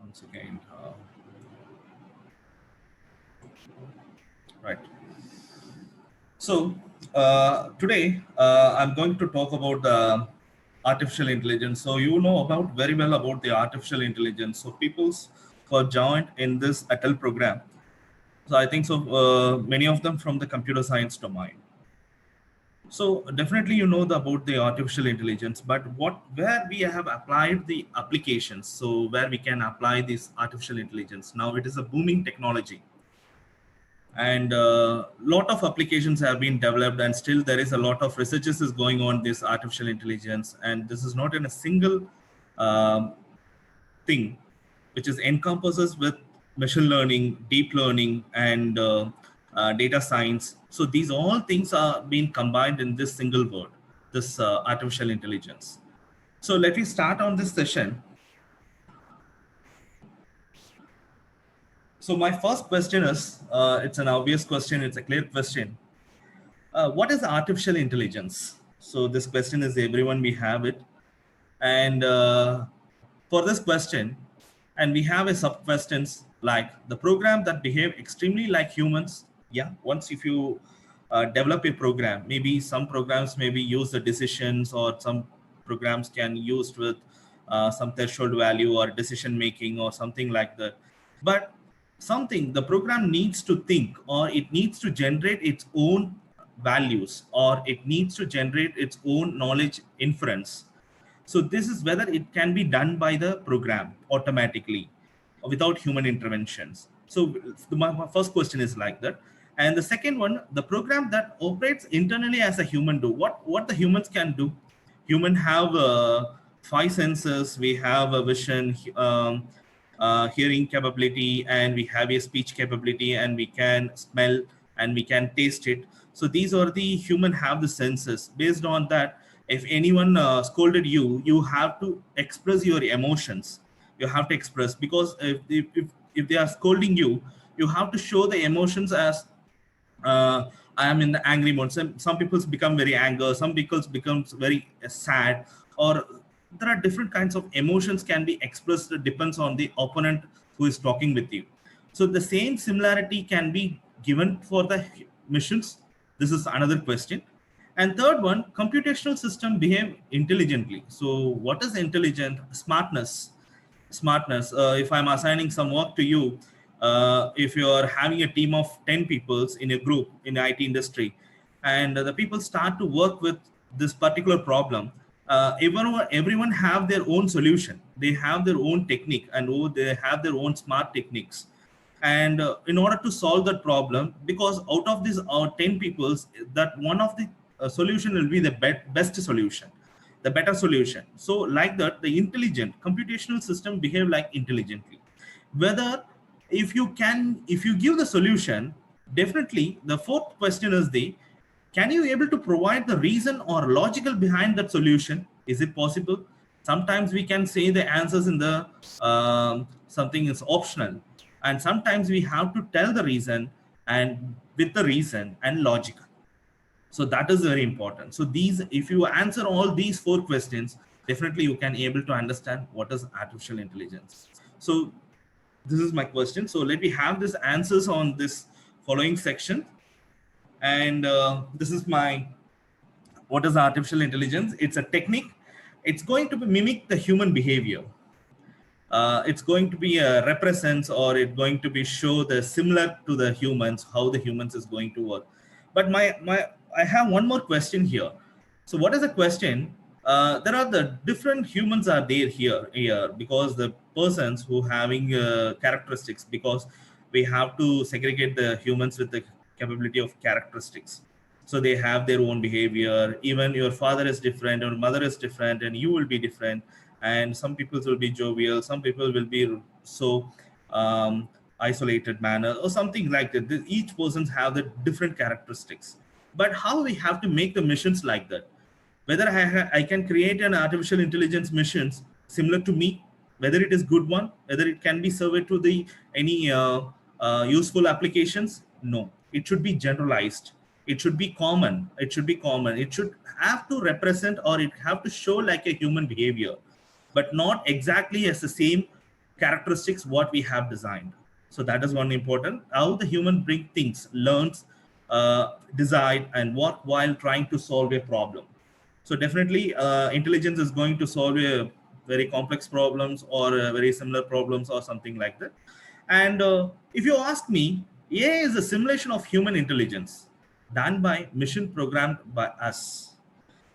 once again. Right. So today I'm going to talk about the artificial intelligence. So you know about very well about the artificial intelligence. So people's who are joined in this ATEL program. So I think so many of them from the computer science domain. So definitely you know about the artificial intelligence, but where we have applied the applications. So where we can apply this artificial intelligence. Now it is a booming technology, and lot of applications have been developed, and still there is a lot of researches is going on this artificial intelligence, and this is not in a single um, thing, which is encompasses with machine learning, deep learning, and data science. So these all things are being combined in this single word, this artificial intelligence. So let me start on this session. So my first question is, it's an obvious question, it's a clear question. What is artificial intelligence? So this question is everyone we have it, and for this question, and we have a sub questions like the program that behave extremely like humans. Yeah, once if you develop a program, maybe some programs maybe use the decisions, or some programs can used with some threshold value or decision making or something like that. But something the program needs to think, or it needs to generate its own values, or it needs to generate its own knowledge inference. So this is whether it can be done by the program automatically without human interventions. So my first question is like that. And the second one, the program that operates internally as a human do, what the humans can do. Human have five senses. We have a vision, hearing capability, and we have a speech capability, and we can smell, and we can taste it. So these are the human have the senses. Based on that, if anyone scolded you, you have to express your emotions. You have to express, because if they are scolding you, you have to show the emotions as I am in the angry mode. Some people become very angry, some people becomes very sad, or there are different kinds of emotions can be expressed. It depends on the opponent who is talking with you. So the same similarity can be given for the missions. This is another question. And third one, computational system behave intelligently. So what is intelligent? Smartness. If I'm assigning some work to you, if you're having a team of 10 peoples in a group in the IT industry, and the people start to work with this particular problem, everyone have their own solution. They have their own technique, and they have their own smart techniques. And in order to solve that problem, because out of these 10 peoples, that one of the solution will be the best solution, the better solution. So like that, the intelligent computational system behave like intelligently. Whether if you give the solution, definitely the fourth question is the, can you able to provide the reason or logical behind that solution? Is it possible? Sometimes we can say the answers in the something is optional, and sometimes we have to tell the reason, and with the reason and logic. So that is very important. So these, if you answer all these four questions, definitely you can able to understand what is artificial intelligence. So this is my question. So let me have this answers on this following section. And this is my, what is artificial intelligence? It's a technique. It's going to be mimic the human behavior. It's going to be a represents, or it's going to be show the similar to the humans, how the humans is going to work. But my I have one more question here. So what is the question? There are the different humans are there here, because the persons who having characteristics, because we have to segregate the humans with the capability of characteristics. So they have their own behavior. Even your father is different, your mother is different, and you will be different. And some people will be jovial, some people will be so isolated manner, or something like that. Each persons have the different characteristics. But how we have to make the missions like that? Whether I can create an artificial intelligence missions similar to me, whether it is good one, whether it can be served to the any useful applications. No, it should be generalized. It should be common. It should be common. It should have to represent, or it have to show like a human behavior, but not exactly as the same characteristics what we have designed. So that is one important. How the human brain thinks, learns, decide, and work while trying to solve a problem. So definitely, intelligence is going to solve a very complex problems or very similar problems or something like that. And if you ask me, AI is a simulation of human intelligence done by mission programmed by us.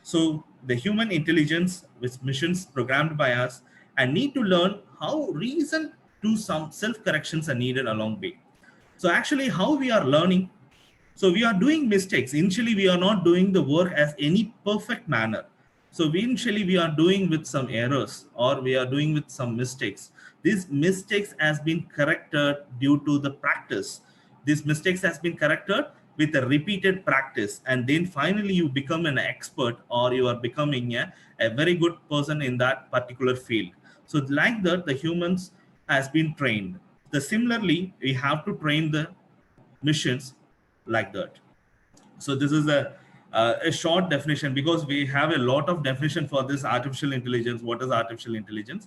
So the human intelligence with missions programmed by us and need to learn how reason to some self-corrections are needed along the way. So actually how we are learning, so we are doing mistakes. Initially, we are not doing the work as any perfect manner. So initially we are doing with some errors or we are doing with some mistakes. These mistakes has been corrected due to the practice. These mistakes has been corrected with a repeated practice, and then finally you become an expert or you are becoming a very good person in that particular field. So like that, the humans has been trained. The similarly, we have to train the missions like that. So this is a short definition, because we have a lot of definition for this artificial intelligence. What is artificial intelligence?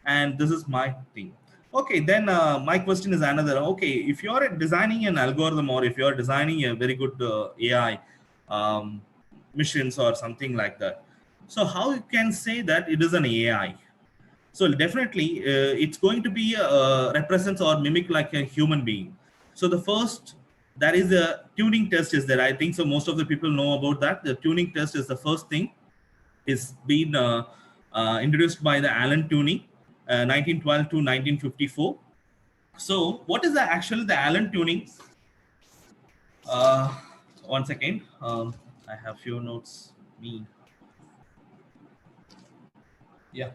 And this is my thing. Okay, then my question is another. Okay, if you are designing an algorithm or if you are designing a very good AI um, missions or something like that, so how you can say that it is an AI? So definitely, it's going to be represents or mimic like a human being. So the first, that is a tuning test is there. I think so. Most of the people know about that. The tuning test is the first thing. Is been introduced by the Alan Turing, 1912 to 1954. So what is the actually the Alan Turing? Uh, One second. I have few notes. Me. Yeah.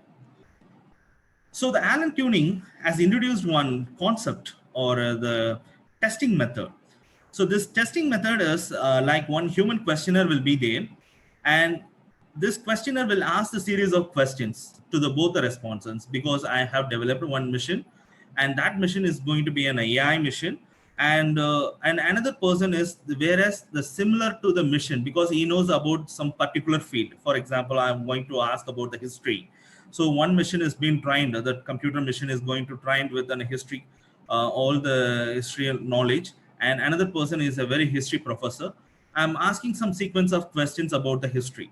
So the Alan Turing has introduced one concept or the testing method. So this testing method is like one human questioner will be there, and this questioner will ask the series of questions to the both the respondents, because I have developed one mission, and that mission is going to be an AI mission, and another person is whereas the similar to the mission because he knows about some particular field. For example, I'm going to ask about the history. So one mission is being trained, the computer mission is going to train with an history, all the history knowledge, and another person is a very history professor. I'm asking some sequence of questions about the history.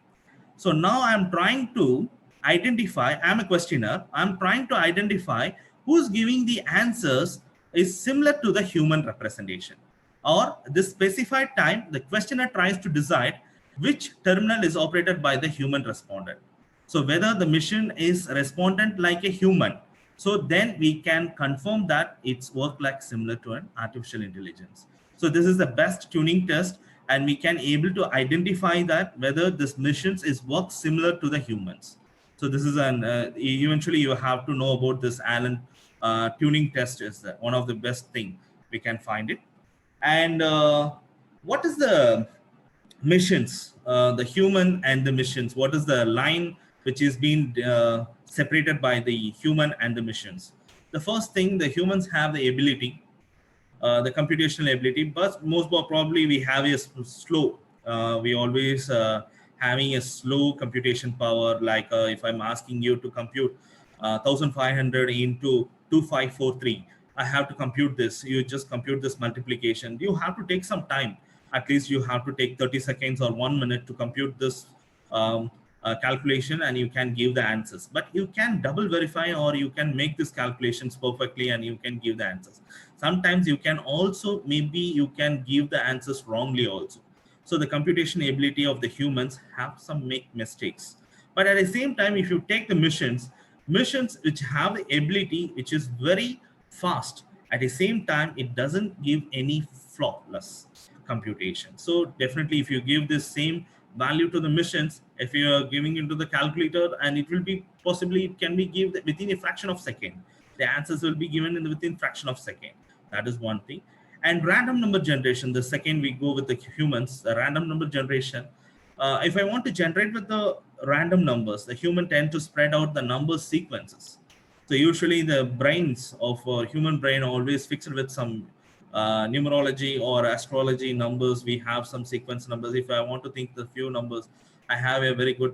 So now I'm trying to identify, I'm a questioner, I'm trying to identify who's giving the answers is similar to the human representation. Or this specified time, the questioner tries to decide which terminal is operated by the human respondent. So whether the mission is respondent like a human, so then we can confirm that it's work like similar to an artificial intelligence. So this is the best tuning test, and we can able to identify that whether this missions is work similar to the humans. So this is an eventually you have to know about this Alan tuning test is one of the best thing we can find it. And what is the missions, the human and the missions? What is the line which is being separated by the human and the missions? The first thing, the humans have the ability, the computational ability, but most probably we have a slow. We always having a slow computation power. Like if I'm asking you to compute 1500 into 2543, I have to compute this. You just compute this multiplication. You have to take some time. At least you have to take 30 seconds or 1 minute to compute this calculation, and you can give the answers. But you can double verify or you can make these calculations perfectly and you can give the answers. Sometimes you can also, maybe you can give the answers wrongly also. So the computation ability of the humans have some make mistakes. But at the same time, if you take the missions which have the ability which is very fast, at the same time it doesn't give any flawless computation. So definitely if you give this same value to the missions, if you are giving into the calculator, and it will be possibly, it can be given within a fraction of second, the answers will be given in the within fraction of second. That is one thing. And random number generation, the second we go with the humans, the random number generation, if I want to generate with the random numbers, the human tend to spread out the number sequences. So usually the brains of human brain are always fixed with some numerology or astrology numbers. We have some sequence numbers. If I want to think the few numbers, I have a very good,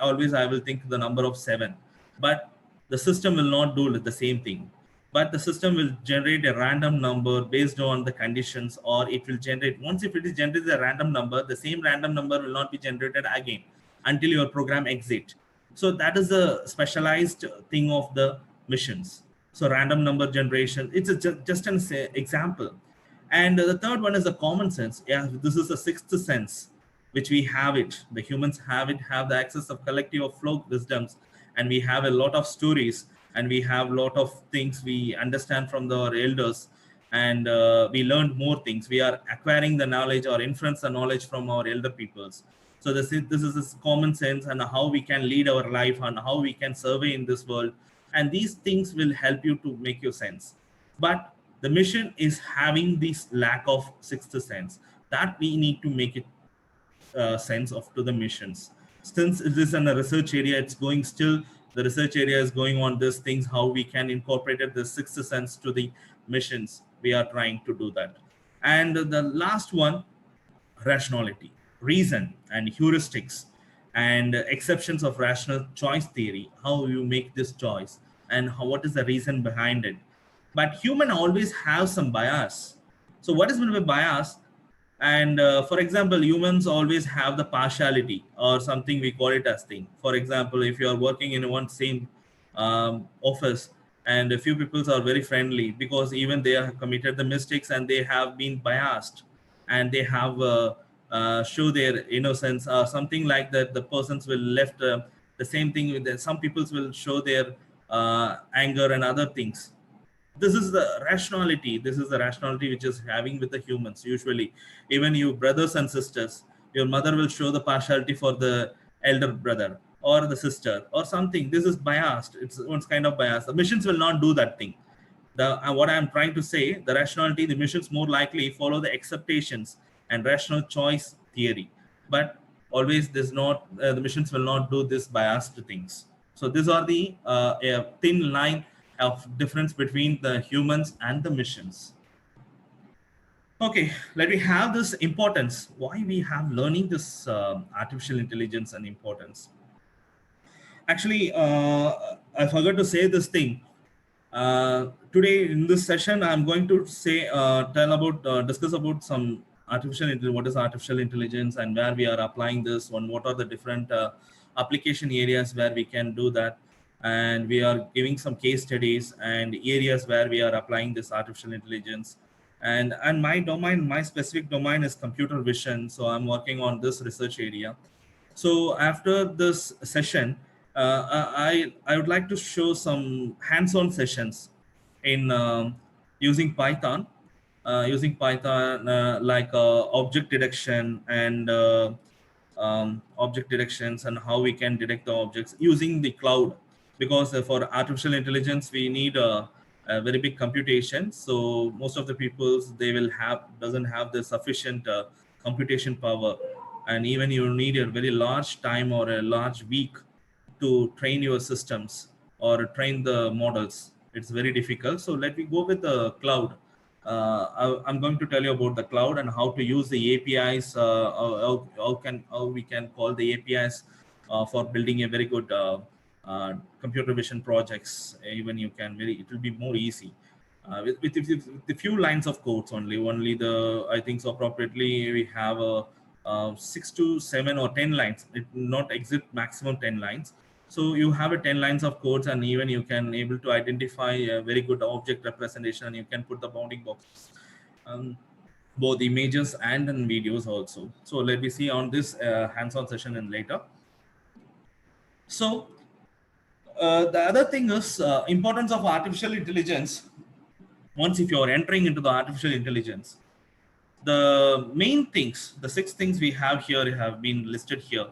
always I will think the number of 7. But the system will not do the same thing, but the system will generate a random number based on the conditions, or it will generate, once if it is generated a random number, the same random number will not be generated again until your program exit. So that is a specialized thing of the missions. So random number generation, it's just an example. And the third one is the common sense. Yeah, this is the sixth sense, which we have it. The humans have it, have the access of collective of flow wisdoms, and we have a lot of stories, and we have a lot of things we understand from our elders, and we learned more things. We are acquiring the knowledge or inference the knowledge from our elder peoples. So this is this common sense and how we can lead our life and how we can survey in this world. And these things will help you to make your sense. But the mission is having this lack of sixth sense that we need to make it sense of to the missions. Since it is in a research area, it's going still, the research area is going on these things, how we can incorporate the sixth sense to the missions. We are trying to do that. And the last one, rationality, reason, and heuristics, and exceptions of rational choice theory, how you make this choice, and what is the reason behind it. But human always have some bias. So what is meant by bias? And for example, humans always have the partiality or something, we call it as thing. For example, if you are working in one same office, and a few people are very friendly, because even they have committed the mistakes and they have been biased, and they have show their innocence or something like that, the persons will left the same thing with some peoples will show their anger and other things. This is the rationality which is having with the humans. Usually, even you brothers and sisters, your mother will show the partiality for the elder brother or the sister or something. This is biased. It's kind of biased. The missions will not do that thing. What I'm trying to say, the rationality, the missions more likely follow the acceptations and rational choice theory, but always there's not the missions will not do this biased things. So these are the a thin line of difference between the humans and the missions. Okay, let me have this importance. Why we have learning this artificial intelligence and importance. Actually, I forgot to say this thing. Today in this session, I'm going to say discuss about some artificial intelligence. What is artificial intelligence and where we are applying this one? What are the different application areas where we can do that? And we are giving some case studies and areas where we are applying this artificial intelligence. And my specific domain is computer vision. So I'm working on this research area. So after this session, I would like to show some hands-on sessions in using Python like object detection and object detections, and how we can detect the objects using the cloud, because for artificial intelligence we need a very big computation. So most of the peoples, they will have doesn't have the sufficient computation power, and even you need a very large time or a large week to train your systems or train the models. It's very difficult. So let me go with the cloud. I'm going to tell you about the cloud and how to use the APIs. How we can call the APIs for building a very good computer vision projects. Even you can it will be more easy with the few lines of codes only. I think so appropriately we have a 6 to 7 or 10 lines. It not exit maximum 10 lines. So you have a 10 lines of codes, and even you can able to identify a very good object representation, and you can put the bounding boxes, both images and in videos also. So let me see on this hands-on session and later. So the other thing is importance of artificial intelligence. Once if you're entering into the artificial intelligence, the main things, the 6 things we have here have been listed here.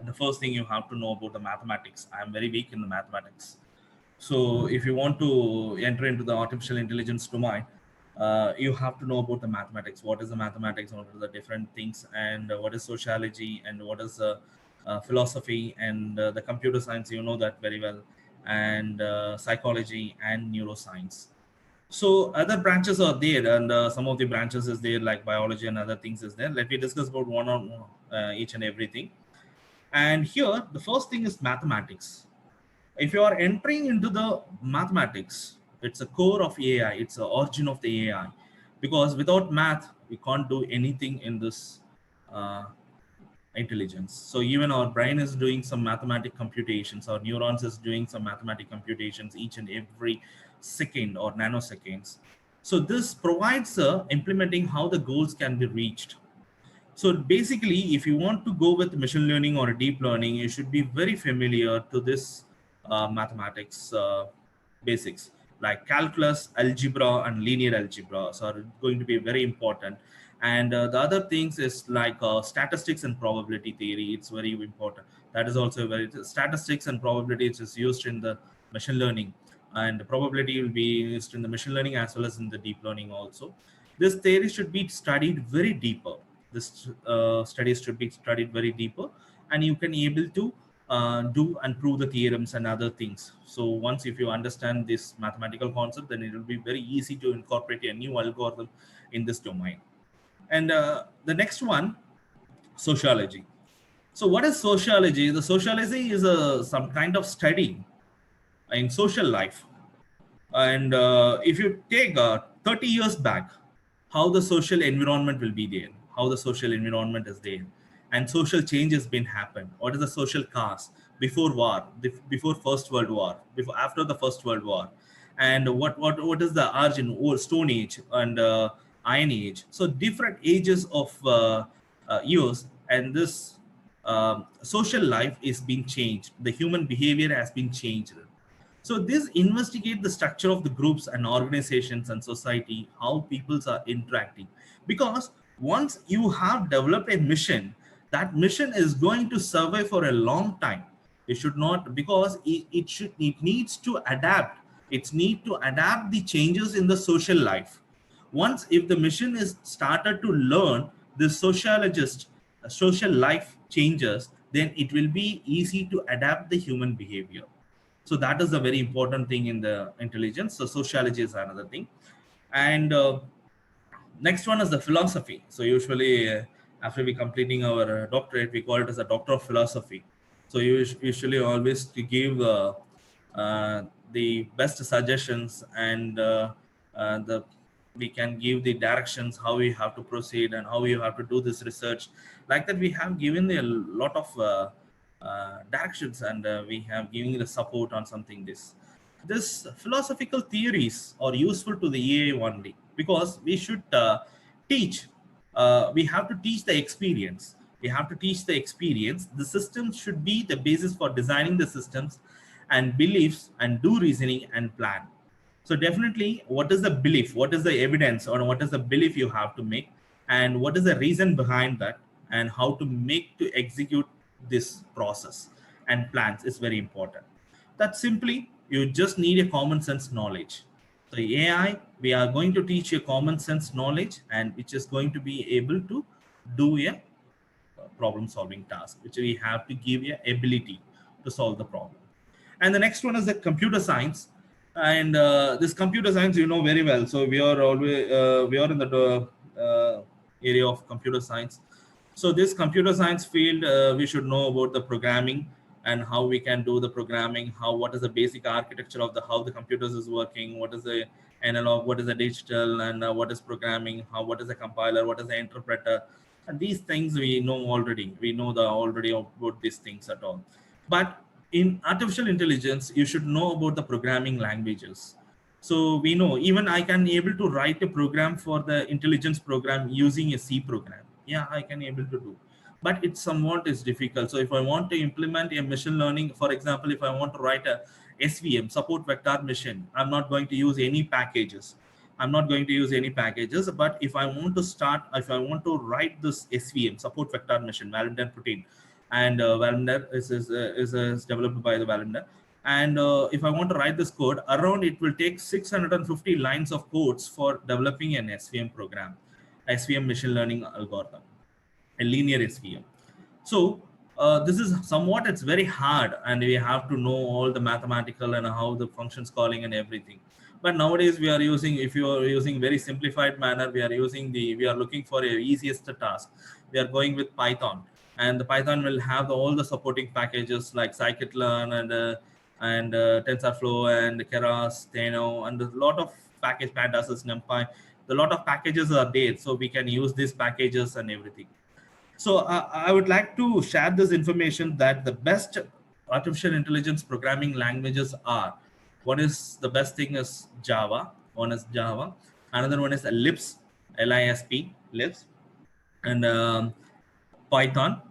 The first thing, you have to know about the mathematics. I'm very weak in the mathematics. So if you want to enter into the artificial intelligence domain, you have to know about the mathematics. What is the mathematics? What are the different things? And what is sociology? And what is the philosophy? And the computer science, you know that very well. And psychology and neuroscience. So other branches are there, and some of the branches is there like biology and other things is there. Let me discuss about one on each and everything. And here, the first thing is mathematics. If you are entering into the mathematics, it's a core of AI, it's the origin of the AI. Because without math, we can't do anything in this uh, intelligence. So even our brain is doing some mathematic computations, our neurons is doing some mathematic computations each and every second or nanoseconds. So this provides implementing how the goals can be reached. So basically, if you want to go with machine learning or deep learning, you should be very familiar to this mathematics basics like calculus, algebra, and linear algebra. So are going to be very important. And the other things is like statistics and probability theory. It's very important. That is also very statistics and probability is used in the machine learning, and probability will be used in the machine learning as well as in the deep learning also. This theory should be studied very deeper. This studies should be studied very deeper, and you can able to do and prove the theorems and other things. So once if you understand this mathematical concept, then it will be very easy to incorporate a new algorithm in this domain. And the next one, sociology. So what is sociology? The sociology is a some kind of study in social life. And if you take 30 years back, how the social environment will be there, how the social environment is there, and social change has been happened. What is the social cause before war, before First World War, before after the First World War, and what is the origin or Stone Age and Iron Age? So different ages of years, and this social life is being changed. The human behavior has been changed. So this investigate the structure of the groups and organizations and society, how peoples are interacting. Because once you have developed a mission, that mission is going to survive for a long time. It should not, because it needs to adapt. It's need to adapt the changes in the social life. Once if the mission is started to learn the sociologist social life changes, then it will be easy to adapt the human behavior. So that is a very important thing in the intelligence. So sociology is another thing. And next one is the philosophy. So usually after we completing our doctorate, we call it as a doctor of philosophy. So you usually always to give the best suggestions, and the we can give the directions how we have to proceed and how you have to do this research. Like that, we have given a lot of directions, and we have given the support on something. This philosophical theories are useful to the AI only, because we should teach. We have to teach the experience. We have to teach the experience. The system should be the basis for designing the systems and beliefs and do reasoning and plan. So definitely, what is the belief? What is the evidence, or what is the belief you have to make, and what is the reason behind that, and how to make to execute this process and plans is very important. That simply you just need a common sense knowledge. So AI, we are going to teach you common sense knowledge, and which is going to be able to do a problem solving task, which we have to give you ability to solve the problem. And the next one is the computer science. And this computer science, you know very well. So we are always we are in the area of computer science. So this computer science field, we should know about the programming and how we can do the programming, how what is the basic architecture of the how the computers is working, what is the analog, what is the digital, and what is programming, how what is the compiler, what is the interpreter, and these things we know already. We know the already about these things at all. But in artificial intelligence, you should know about the programming languages. So we know even I can able to write a program for the intelligence program using a C program. Yeah, I can able to do, but it's somewhat is difficult. So if I want to implement a machine learning, for example, if I want to write a SVM, support vector machine, I'm not going to use any packages. I'm not going to use any packages. But if I want to start, if I want to write this SVM, support vector machine, Valendar protein, and Valendar is developed by the Valendar. And if I want to write this code, around it will take 650 lines of codes for developing an SVM program, SVM machine learning algorithm, a linear SVM. So this is somewhat, it's very hard, and we have to know all the mathematical and how the functions calling and everything. But nowadays we are using, if you are using very simplified manner, we are looking for a easiest task. We are going with Python, and the Python will have all the supporting packages like scikit-learn and and TensorFlow and Keras, Theno, and a lot of package Pandas, NumPy. A lot of packages are there, so we can use these packages and everything. So I would like to share this information that the best artificial intelligence programming languages are. One is the best thing is Java. One is Java. Another one is Lisp, Lisp, Lisp, and Python.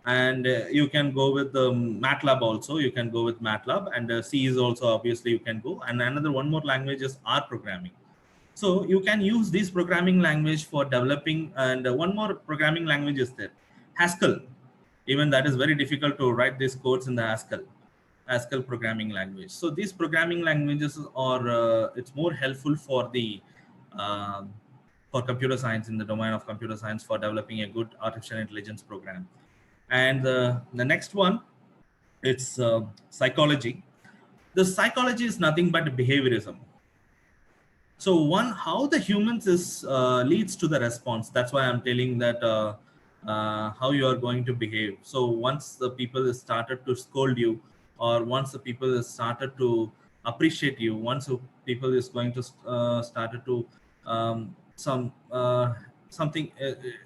And you can go with the MATLAB also. You can go with MATLAB, and C is also obviously you can go. And another one more language is R programming. So you can use this programming language for developing, and one more programming language is there, Haskell. Even that is very difficult to write these codes in the Haskell programming language. So these programming languages are it's more helpful for the for computer science, in the domain of computer science, for developing a good artificial intelligence program. And the next one, it's psychology. The psychology is nothing but behaviorism. So one, how the humans is leads to the response. That's why I'm telling that how you are going to behave. So once the people started to scold you, or once the people started to appreciate you, once the people is going to started to something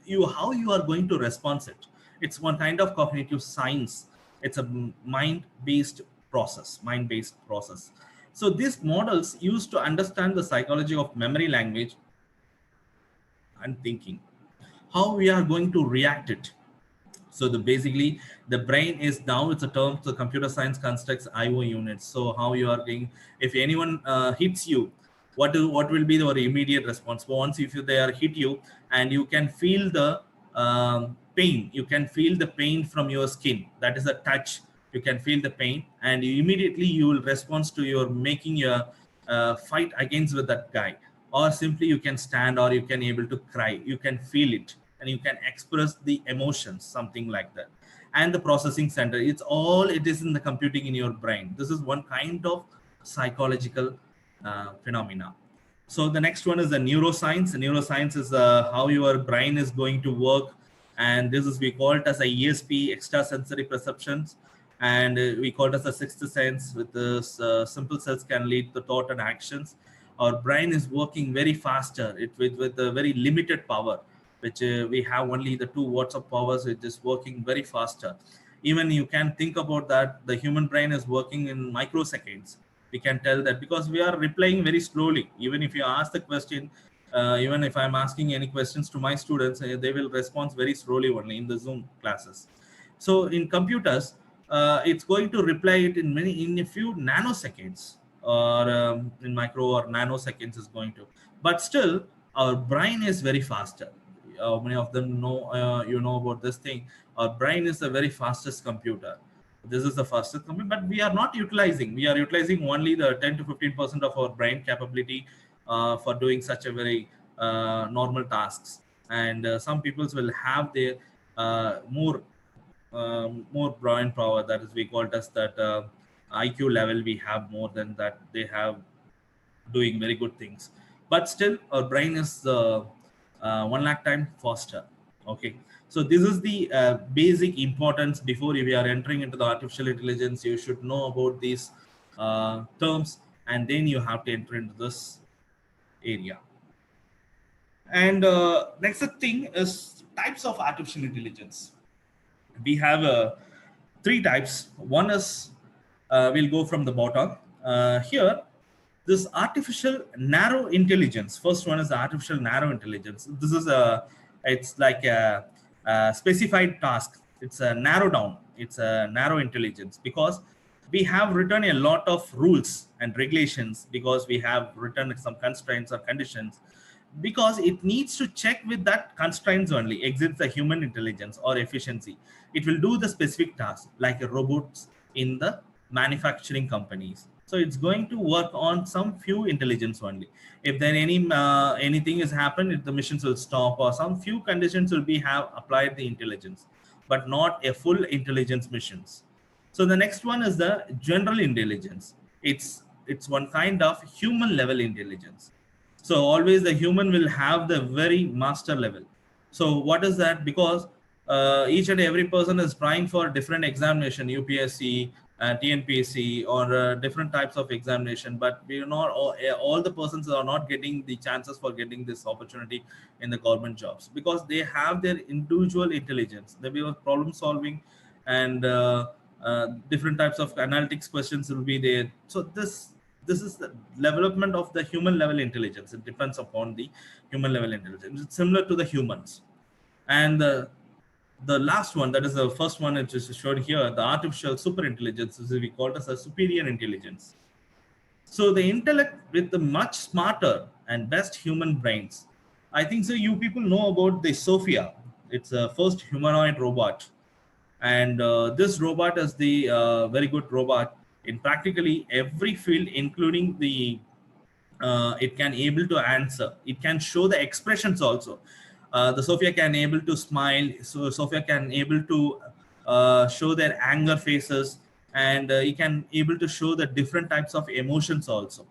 you, how you are going to respond it. It's one kind of cognitive science. It's a mind-based process. So these models used to understand the psychology of memory, language, and thinking, how we are going to react it. So basically the brain is, now it's a term, so computer science constructs IO units. So how you are going, if anyone hits you, what will be your immediate response? Once if they are hit you, and you can feel the pain, you can feel the pain from your skin. That is a touch. You can feel the pain, and immediately you will respond to your making your fight against with that guy. Or simply you can stand, or you can able to cry. You can feel it, and you can express the emotions, something like that. And the processing center, it's all, it is in the computing in your brain. This is one kind of psychological phenomena. So the next one is the neuroscience. Neuroscience is how your brain is going to work, and this is, we call it as a ESP, extrasensory perceptions, and we call it as a sixth sense. With this simple cells can lead to thought and actions. Our brain is working very faster, with a very limited power, which we have only the 2 watts of power, so it is working very faster. Even you can think about that the human brain is working in microseconds. We can tell that because we are replying very slowly. Even if you ask the question, even if I'm asking any questions to my students, they will respond very slowly only in the Zoom classes. So in computers, it's going to reply it in a few nanoseconds, or in micro or nanoseconds is going to. But still, our brain is very faster. Many of them know, you know about this thing. Our brain is the very fastest computer. This is the fastest computer, but we are not utilizing. We are utilizing only the 10 to 15% of our brain capability for doing such a very normal tasks. And some people will have their more brain power. That is, we call it as that IQ level. We have more than that. They have doing very good things, but still our brain is 1 lakh times faster. Okay, so this is the basic importance. Before we are entering into the artificial intelligence, you should know about these terms, and then you have to enter into this area. And next thing is types of artificial intelligence. We have 3 types. One is, we'll go from the bottom here. This artificial narrow intelligence. First one is the artificial narrow intelligence. This is it's like a specified task. It's a narrow down. It's a narrow intelligence, because we have written a lot of rules and regulations, because we have written some constraints or conditions, because it needs to check with that constraints only exits the human intelligence or efficiency. It will do the specific task, like robots in the manufacturing companies. So it's going to work on some few intelligence only. If there anything has happened, the missions will stop, or some few conditions will be have applied the intelligence, but not a full intelligence missions. So the next one is the general intelligence. It's one kind of human level intelligence. So always the human will have the very master level. So what is that? Because each and every person is trying for different examination, UPSC, TNPSC or different types of examination, but we are not all the persons are not getting the chances for getting this opportunity in the government jobs because they have their individual intelligence. They be problem solving and different types of analytics questions will be there. So this is the development of the human level intelligence. It depends upon the human level intelligence. It's similar to the humans. And the last one, that is the first one, which is shown here, the artificial super intelligence, is we call it as a superior intelligence. So the intellect with the much smarter and best human brains. I think so. You people know about the Sophia. It's a first humanoid robot, and this robot is the very good robot in practically every field, including the it can able to answer, it can show the expressions also. The Sophia can able to smile, so Sophia can able to show their anger faces, and it can able to show the different types of emotions also.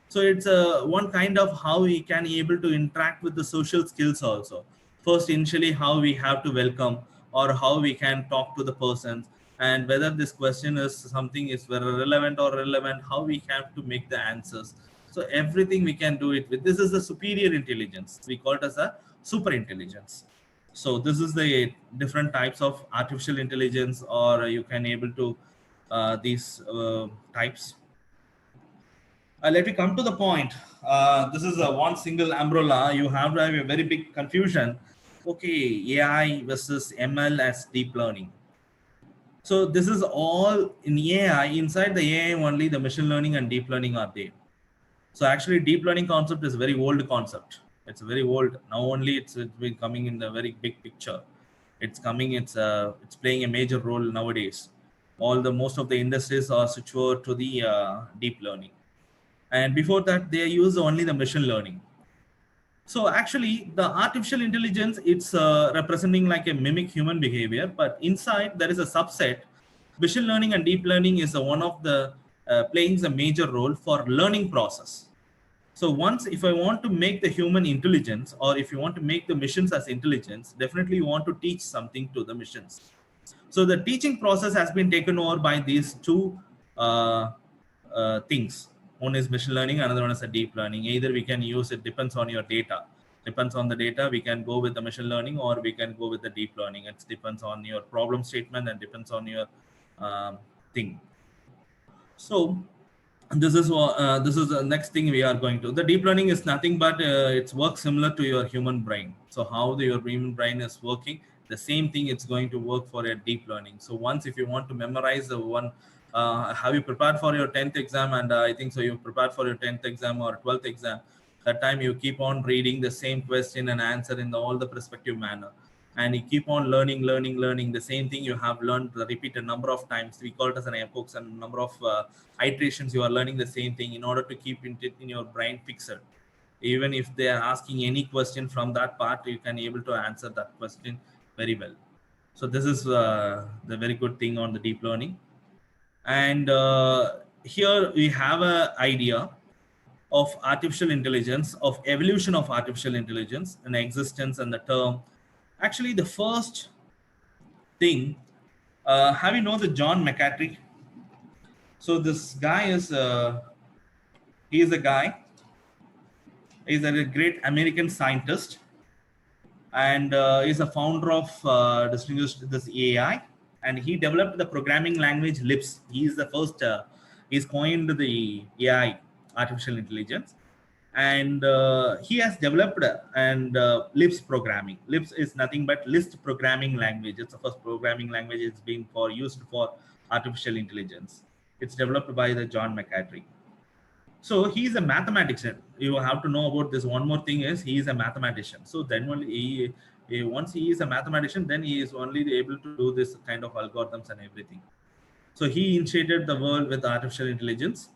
So it's one kind of how we can able to interact with the social skills also. First initially how we have to welcome or how we can talk to the persons, and whether this question is something is very relevant or relevant, how we have to make the answers. So everything we can do it with. This is the superior intelligence, we call it as a super intelligence. So this is the different types of artificial intelligence, or you can able to these types. Let me come to the point. This is a one single umbrella. You have to have a very big confusion. Okay, AI versus ML as deep learning. So this is all in AI. Inside the AI only, the machine learning and deep learning are there. So actually, deep learning concept is a very old concept. It's very old. Now only it's been coming in the very big picture. It's coming. It's playing a major role nowadays. Most of the industries are switched to the deep learning, and before that they use only the machine learning. So actually the artificial intelligence, it's representing like a mimic human behavior, but inside there is a subset. Machine learning and deep learning is one of the playing a major role for learning process. So once if I want to make the human intelligence, or if you want to make the machines as intelligence, definitely you want to teach something to the machines. So the teaching process has been taken over by these two things. One is machine learning, another one is a deep learning. Either we can use it, depends on your data. Depends on the data, we can go with the machine learning or we can go with the deep learning. It depends on your problem statement and depends on your thing. So this is the next thing we are going to. The deep learning is nothing but it's work similar to your human brain. So how your human brain is working, the same thing it's going to work for a deep learning. So once if you want to memorize the one, have you prepared for your 10th exam? And I think so you prepared for your 10th exam or 12th exam. That time you keep on reading the same question and answer in all the perspective manner, and you keep on learning the same thing you have learned the repeated number of times. We call it as an epochs, and number of iterations you are learning the same thing in order to keep it in your brain fixed. Even if they are asking any question from that part, you can able to answer that question very well. So this is the very good thing on the deep learning. And here we have a idea of artificial intelligence, of evolution of artificial intelligence and existence and the term. Actually, the first thing, have you know the John McCaffrey? So this guy is he is a guy. He's a great American scientist, and he's a founder of distinguished this AI, and he developed the programming language Lisp. He is the first. He's coined the AI, artificial intelligence, and he has developed and Lisp programming. Lisp is nothing but Lisp programming language. It's the first programming language it's been for used for artificial intelligence. It's developed by the John McCaffrey. So he's a mathematician. You have to know about this. One more thing is he is a mathematician. So then only once he is a mathematician, then he is only able to do this kind of algorithms and everything. So he initiated the world with artificial intelligence.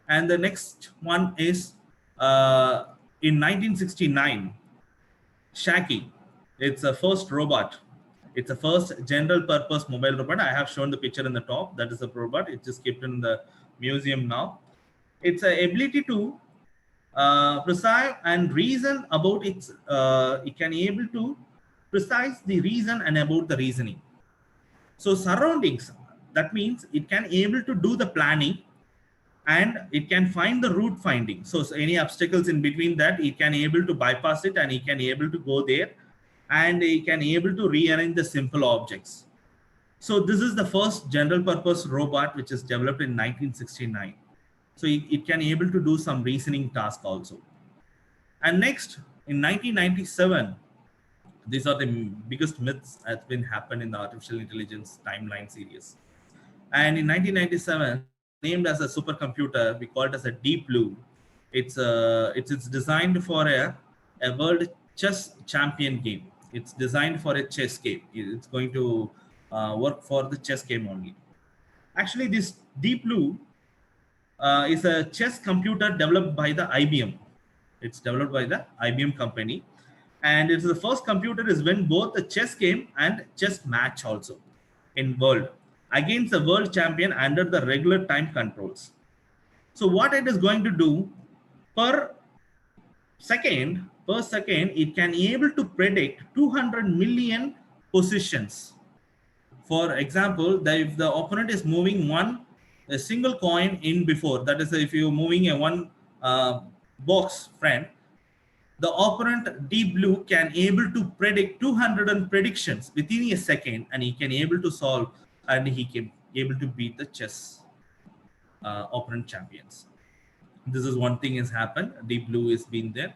And the next one is in 1969, Shaki. It's a first robot. It's a first general purpose mobile robot. I have shown the picture in the top. That is a robot. It just kept in the museum now. It's an ability to precise and reason about its. It can able to precise the reason and about the reasoning. So surroundings. that means it can able to do the planning, and it can find the route finding. So any obstacles in between that, it can able to bypass it, and it can able to go there, and it can able to rearrange the simple objects. So this is the first general purpose robot which is developed in 1969. So it can able to do some reasoning task also. And next, in 1997, these are the biggest myths that's been happened in the artificial intelligence timeline series. And in 1997, named as a supercomputer, we call it as a Deep Blue. It's designed for a world chess champion game. It's designed for a chess game. It's going to work for the chess game only. Actually, this Deep Blue is a chess computer developed by the IBM. It's developed by the IBM company, and it's the first computer is win both the chess game and chess match also in world against the world champion under the regular time controls. So what it is going to do per second, it can able to predict 200 million positions. For example, if the opponent is moving a single coin in before, that is if you're moving a one box friend, the opponent Deep Blue can able to predict 200 predictions within a second, and he can able to solve, and he can able to beat the chess opponent champions. This is one thing has happened. Deep Blue has been there,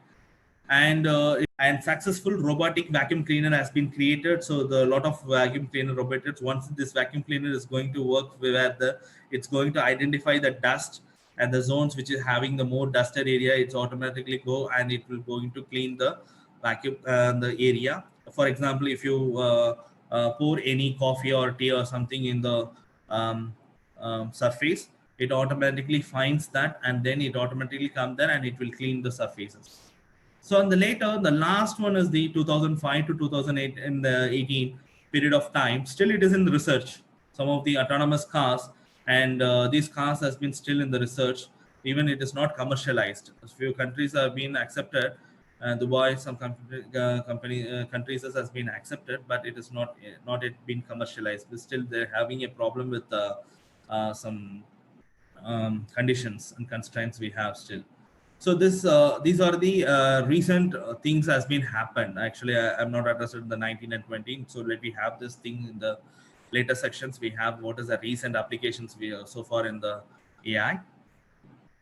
and successful robotic vacuum cleaner has been created. So the lot of vacuum cleaner robots, once this vacuum cleaner is going to work where it's going to identify the dust and the zones which is having the more dusted area, it's automatically go and it will going to clean the vacuum the area. For example, if you pour any coffee or tea or something in the surface, it automatically finds that, and then it automatically come there and it will clean the surfaces. So on the last one is the 2005 to 2008 in the 18 period of time. Still, it is in the research. Some of the autonomous cars, and these cars has been still in the research. Even it is not commercialized. A few countries have been accepted. Dubai, some countries has been accepted, but it is not yet been commercialized. But still, they're having a problem with some conditions and constraints we have still. So these are the recent things has been happened. Actually, I'm not interested in the 19 and 20. So let me have this thing in the later sections. We have what is the recent applications we are so far in the AI.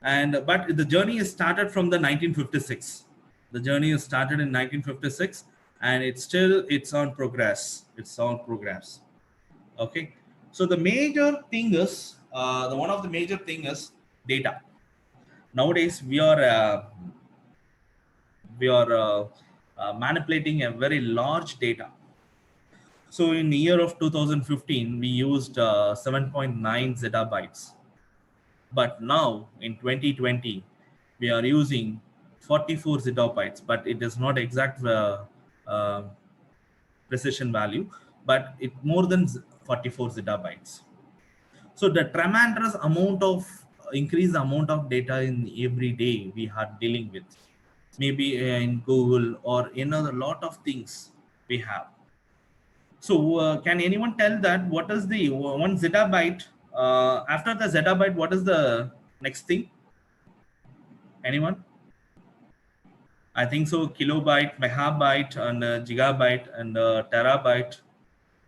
And but the journey is started from the 1956. The journey is started in 1956, and it's on progress. It's on progress. Okay. So the major thing is one of the major thing is data. Nowadays we are manipulating a very large data. So in the year of 2015 we used 7.9 zettabytes, but now in 2020 we are using 44 zettabytes, but it is not exact precision value, but it more than 44 zettabytes. So the tremendous amount of increased amount of data in every day we are dealing with, maybe in Google or in a lot of things we have. So can anyone tell that what is the 1 zettabyte? After the zettabyte, what is the next thing? Anyone? I think so. Kilobyte, megabyte, and gigabyte, and terabyte,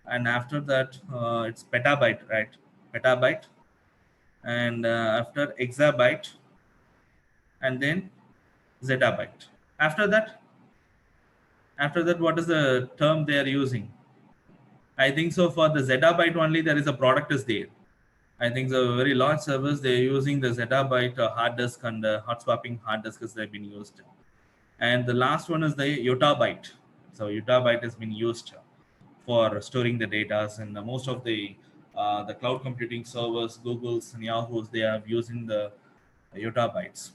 and after that it's petabyte, right? Petabyte, and after exabyte, and then zettabyte. After that, what is the term they are using? I think so for the zettabyte only there is a product is there. I think the very large servers they are using the zettabyte hard disk and hot swapping hard disks they've been used. And the last one is the yottabyte. So yottabyte has been used for storing the data, and most of the cloud computing servers, Google's and Yahoo's, they are using the yottabytes.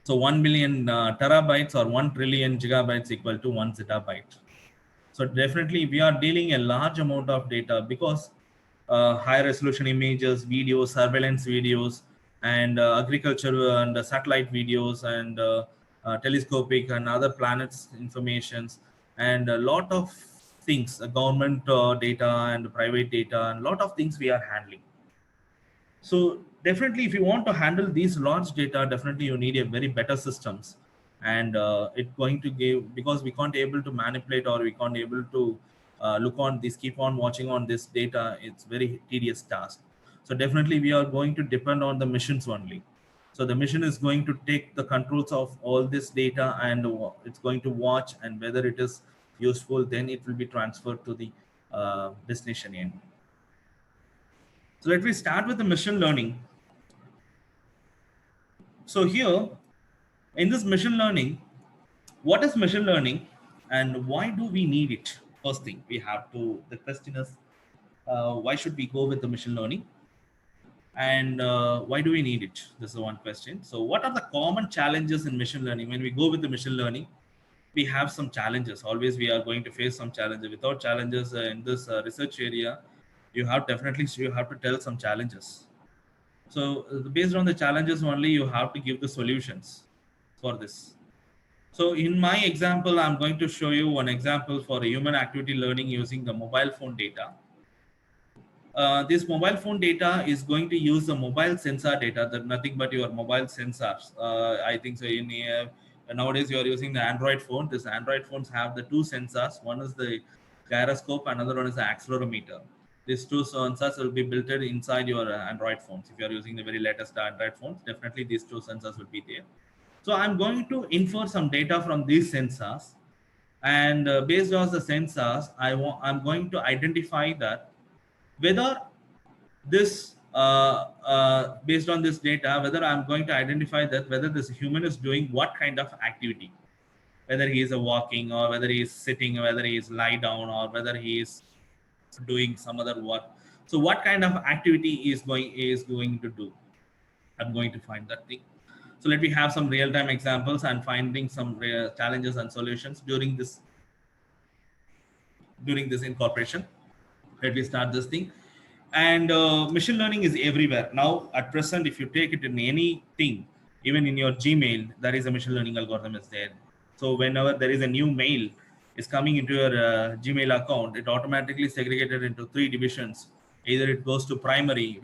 So 1 million terabytes or 1 trillion gigabytes equal to 1 zettabyte. So definitely we are dealing a large amount of data, because high resolution images, videos, surveillance videos, and agriculture and satellite videos, and telescopic and other planets informations, and a lot of things, government data and private data, and a lot of things we are handling. So definitely, if you want to handle these large data, definitely you need a very better systems, and it's going to give, because we can't able to manipulate, or we can't able to look on this, keep on watching on this data. It's very tedious task. So definitely we are going to depend on the missions only. So the mission is going to take the controls of all this data, and it's going to watch, and whether it is useful, then it will be transferred to the destination end. So let me start with the machine learning. So here in this machine learning, what is machine learning and why do we need it? First thing we have to, the question is, why should we go with the machine learning, and why do we need it? This is one question. So what are the common challenges in machine learning? When we go with the machine learning, we have some challenges. Always we are going to face some challenges. Without challenges in this research area, you have to tell some challenges. So based on the challenges only, you have to give the solutions for this. So in my example, I'm going to show you one example for a human activity learning using the mobile phone data. This mobile phone data is going to use the mobile sensor data, that nothing but your mobile sensors. I think so. Nowadays you are using the Android phone. This Android phones have the two sensors. One is the gyroscope, another one is the accelerometer. These two sensors will be built inside your Android phones. If you are using the very latest Android phones, definitely these two sensors will be there. So I'm going to infer some data from these sensors, and based on the sensors, I'm going to identify that whether this based on this data, whether I'm going to identify that whether this human is doing what kind of activity, whether he is walking, or whether he is sitting, or whether he is lie down, or whether he is doing some other work. So what kind of activity is going to do? I'm going to find that thing. So let me have some real-time examples and finding some challenges and solutions during this incorporation. Let me start this thing. And machine learning is everywhere now at present. If you take it in anything, even in your Gmail, there is a machine learning algorithm is there. So whenever there is a new mail is coming into your Gmail account, it automatically segregated into three divisions. Either it goes to primary,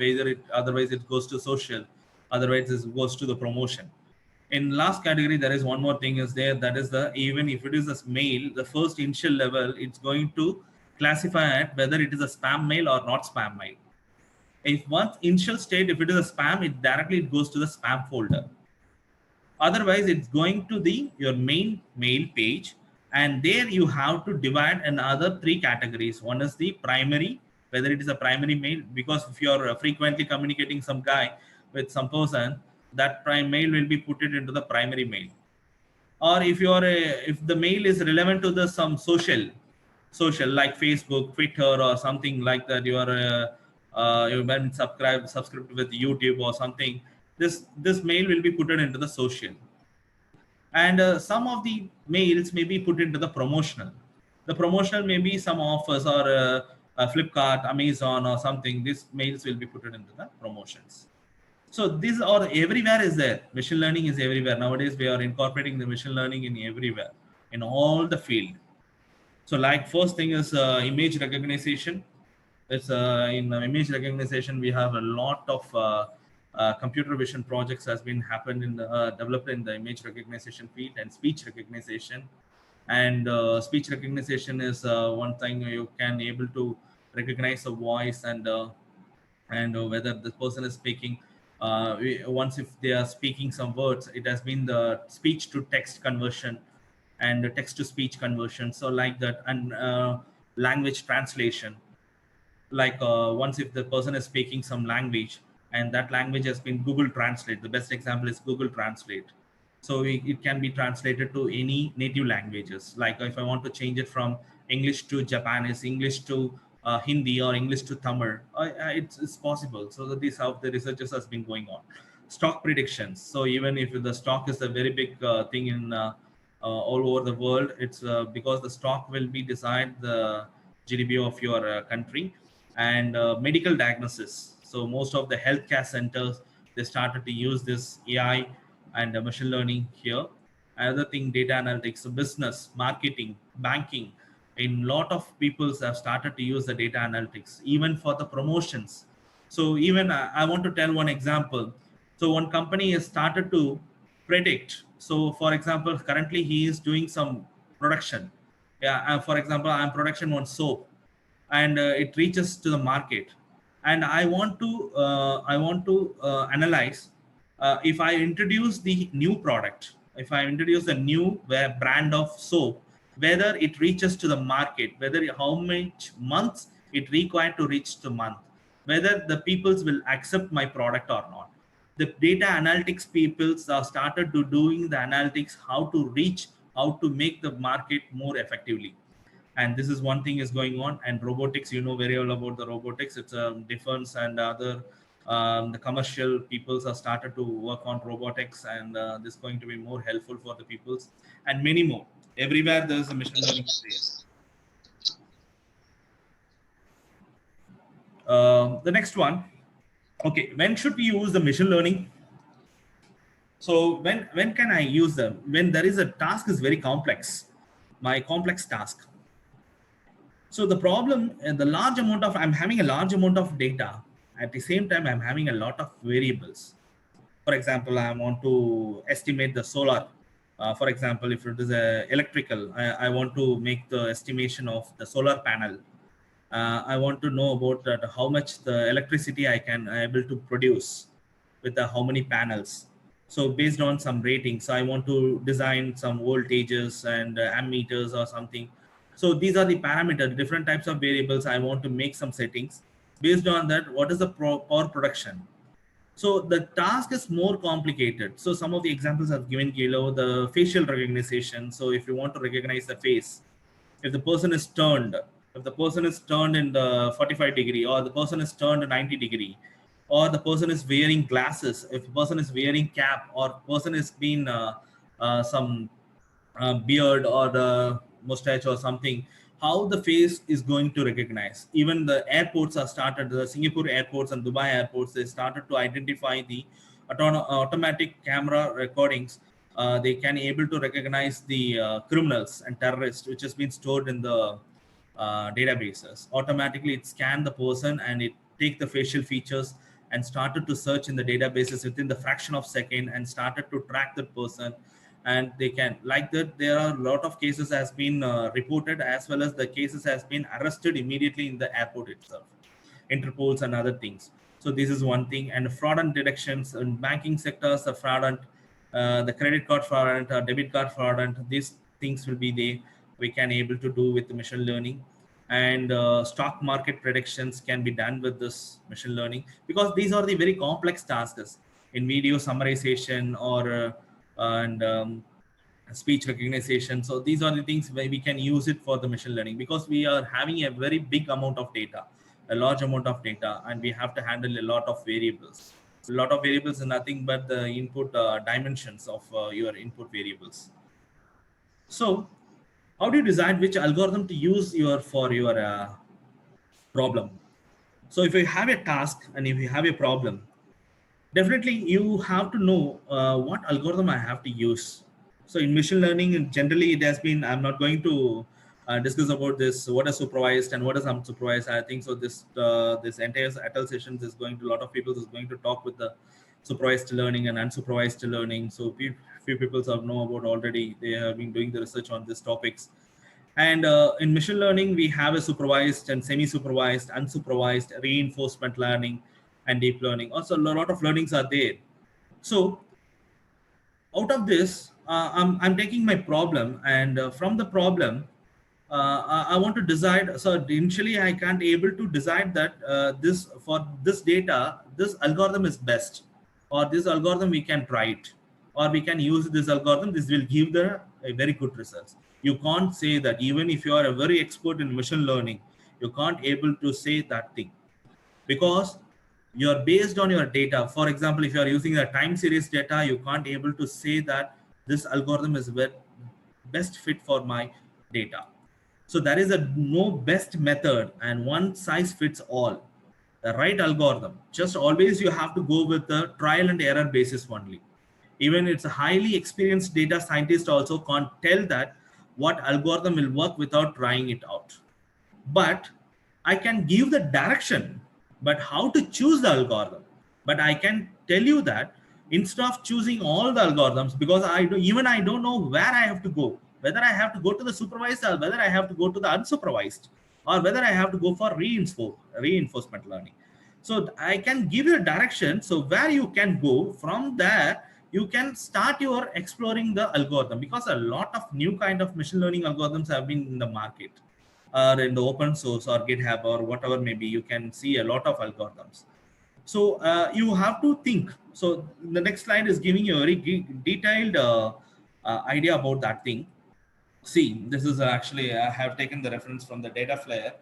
otherwise it goes to social, otherwise it goes to the promotion. In last category, there is one more thing is there, that is the, even if it is a mail, the first initial level, it's going to classify it whether it is a spam mail or not spam mail. If once initial state, if it is a spam, it goes to the spam folder. Otherwise, it's going to your main mail page, and there you have to divide another three categories. One is the primary, whether it is a primary mail, because if you are frequently communicating some guy with some person, that prime mail will be put it into the primary mail. Or if you are if the mail is relevant to the some social like Facebook, Twitter, or something like that, you've been subscribed with YouTube or something, this mail will be put into the social. And some of the mails may be put into the promotional. The promotional may be some offers, or Flipkart, Amazon, or something. These mails will be put into the promotions. So these are everywhere is there. Machine learning is everywhere. Nowadays, we are incorporating the machine learning in everywhere, in all the field. So like first thing is image recognition. It's in image recognition, we have a lot of computer vision projects has been happened in developed in the image recognition field, and speech recognition. And speech recognition is one thing you can able to recognize a voice, and whether the person is speaking. Once if they are speaking some words, it has been the speech to text conversion and text to speech conversion. So like that, and language translation. Like once if the person is speaking some language, and that language has been Google Translate. The best example is Google Translate. So it can be translated to any native languages. Like if I want to change it from English to Japanese, English to Hindi, or English to Tamil, it's possible. So that is how the researchers has been going on. Stock predictions. So even if the stock is a very big thing in all over the world, it's because the stock will be decide the GDP of your country. And medical diagnosis. So most of the healthcare centers, they started to use this AI and machine learning here. Another thing, data analytics, so business, marketing, banking. In lot of people have started to use the data analytics even for the promotions. So even I want to tell one example. So one company has started to predict. So for example, currently he is doing some production. Yeah, for example, I'm production one soap, and it reaches to the market, and I want to analyze, if I introduce the new product, if I introduce a new brand of soap, whether it reaches to the market, whether how much months it required to reach the month, whether the peoples will accept my product or not. The data analytics peoples are started to doing the analytics, how to reach, how to make the market more effectively. And this is one thing is going on. And robotics, you know very well about the robotics. It's defense and other, the commercial peoples are started to work on robotics, and this is going to be more helpful for the peoples, and many more. Everywhere there's a machine learning there. The next one, okay, when should we use the machine learning? So when can I use them? When there is a task is very complex, my complex task. So the problem, the large amount of, I'm having a large amount of data. At the same time, I'm having a lot of variables. For example, I want to estimate the solar. For example, if it is a electrical, I want to make the estimation of the solar panel. I want to know about how much the electricity I can able to produce with the how many panels. So based on some ratings, I want to design some voltages and ammeters or something. So these are the parameters, different types of variables. I want to make some settings. Based on that, what is the power production? So the task is more complicated. So some of the examples I've given below, the facial recognition. So if you want to recognize the face, if the person is turned, if the person is turned in the 45 degree, or the person is turned 90 degree, or the person is wearing glasses, if the person is wearing cap, or person is been some beard or the mustache or something, how the face is going to recognize. Even the airports are started, the Singapore airports and Dubai airports, they started to identify the automatic camera recordings. They can able to recognize the criminals and terrorists which has been stored in the databases. Automatically it scan the person and it take the facial features and started to search in the databases within the fraction of second and started to track that person. And they can like that, there are a lot of cases has been reported, as well as the cases has been arrested immediately in the airport itself, Interpols and other things. So this is one thing. And fraud and detections in banking sectors, the fraud and the credit card fraud and debit card fraud, and these things will be there, we can able to do with the machine learning. And stock market predictions can be done with this machine learning, because these are the very complex tasks in video summarization or and speech recognition. So these are the things where we can use it for the machine learning, because we are having a very big amount of data, a large amount of data, and we have to handle a lot of variables. A lot of variables are nothing but the input dimensions of your input variables. So how do you decide which algorithm to use for your problem? So if you have a task and if you have a problem, definitely you have to know what algorithm I have to use. So in machine learning, generally it has been, I'm not going to discuss about this, what is supervised and what is unsupervised. I think so this entire ATAL sessions is going to, a lot of people is going to talk with the supervised learning and unsupervised learning. So few people have know about already, they have been doing the research on these topics. And in machine learning, we have a supervised and semi-supervised, unsupervised, reinforcement learning, and deep learning. Also, a lot of learnings are there. So out of this, I'm taking my problem, and from the problem, I want to decide. So initially, I can't able to decide that this for this data, this algorithm is best, or this algorithm we can try it, or we can use this algorithm. This will give a very good results. You can't say that, even if you are a very expert in machine learning, you can't able to say that thing, because you're based on your data. For example, if you are using a time series data, you can't able to say that this algorithm is best fit for my data. So there is a no best method and one size fits all. The right algorithm, just always you have to go with the trial and error basis only. Even it's a highly experienced data scientist also can't tell that what algorithm will work without trying it out. But I can give the direction, but how to choose the algorithm. But I can tell you that instead of choosing all the algorithms, because I don't know where I have to go, whether I have to go to the supervised or whether I have to go to the unsupervised, or whether I have to go for reinforcement learning. So I can give you a direction. So where you can go from there, you can start your exploring the algorithm, because a lot of new kind of machine learning algorithms have been in the market, or in the open source or GitHub or whatever. Maybe you can see a lot of algorithms. So you have to think. So the next slide is giving you a very detailed idea about that thing. See, this is actually, I have taken the reference from the Dataflare,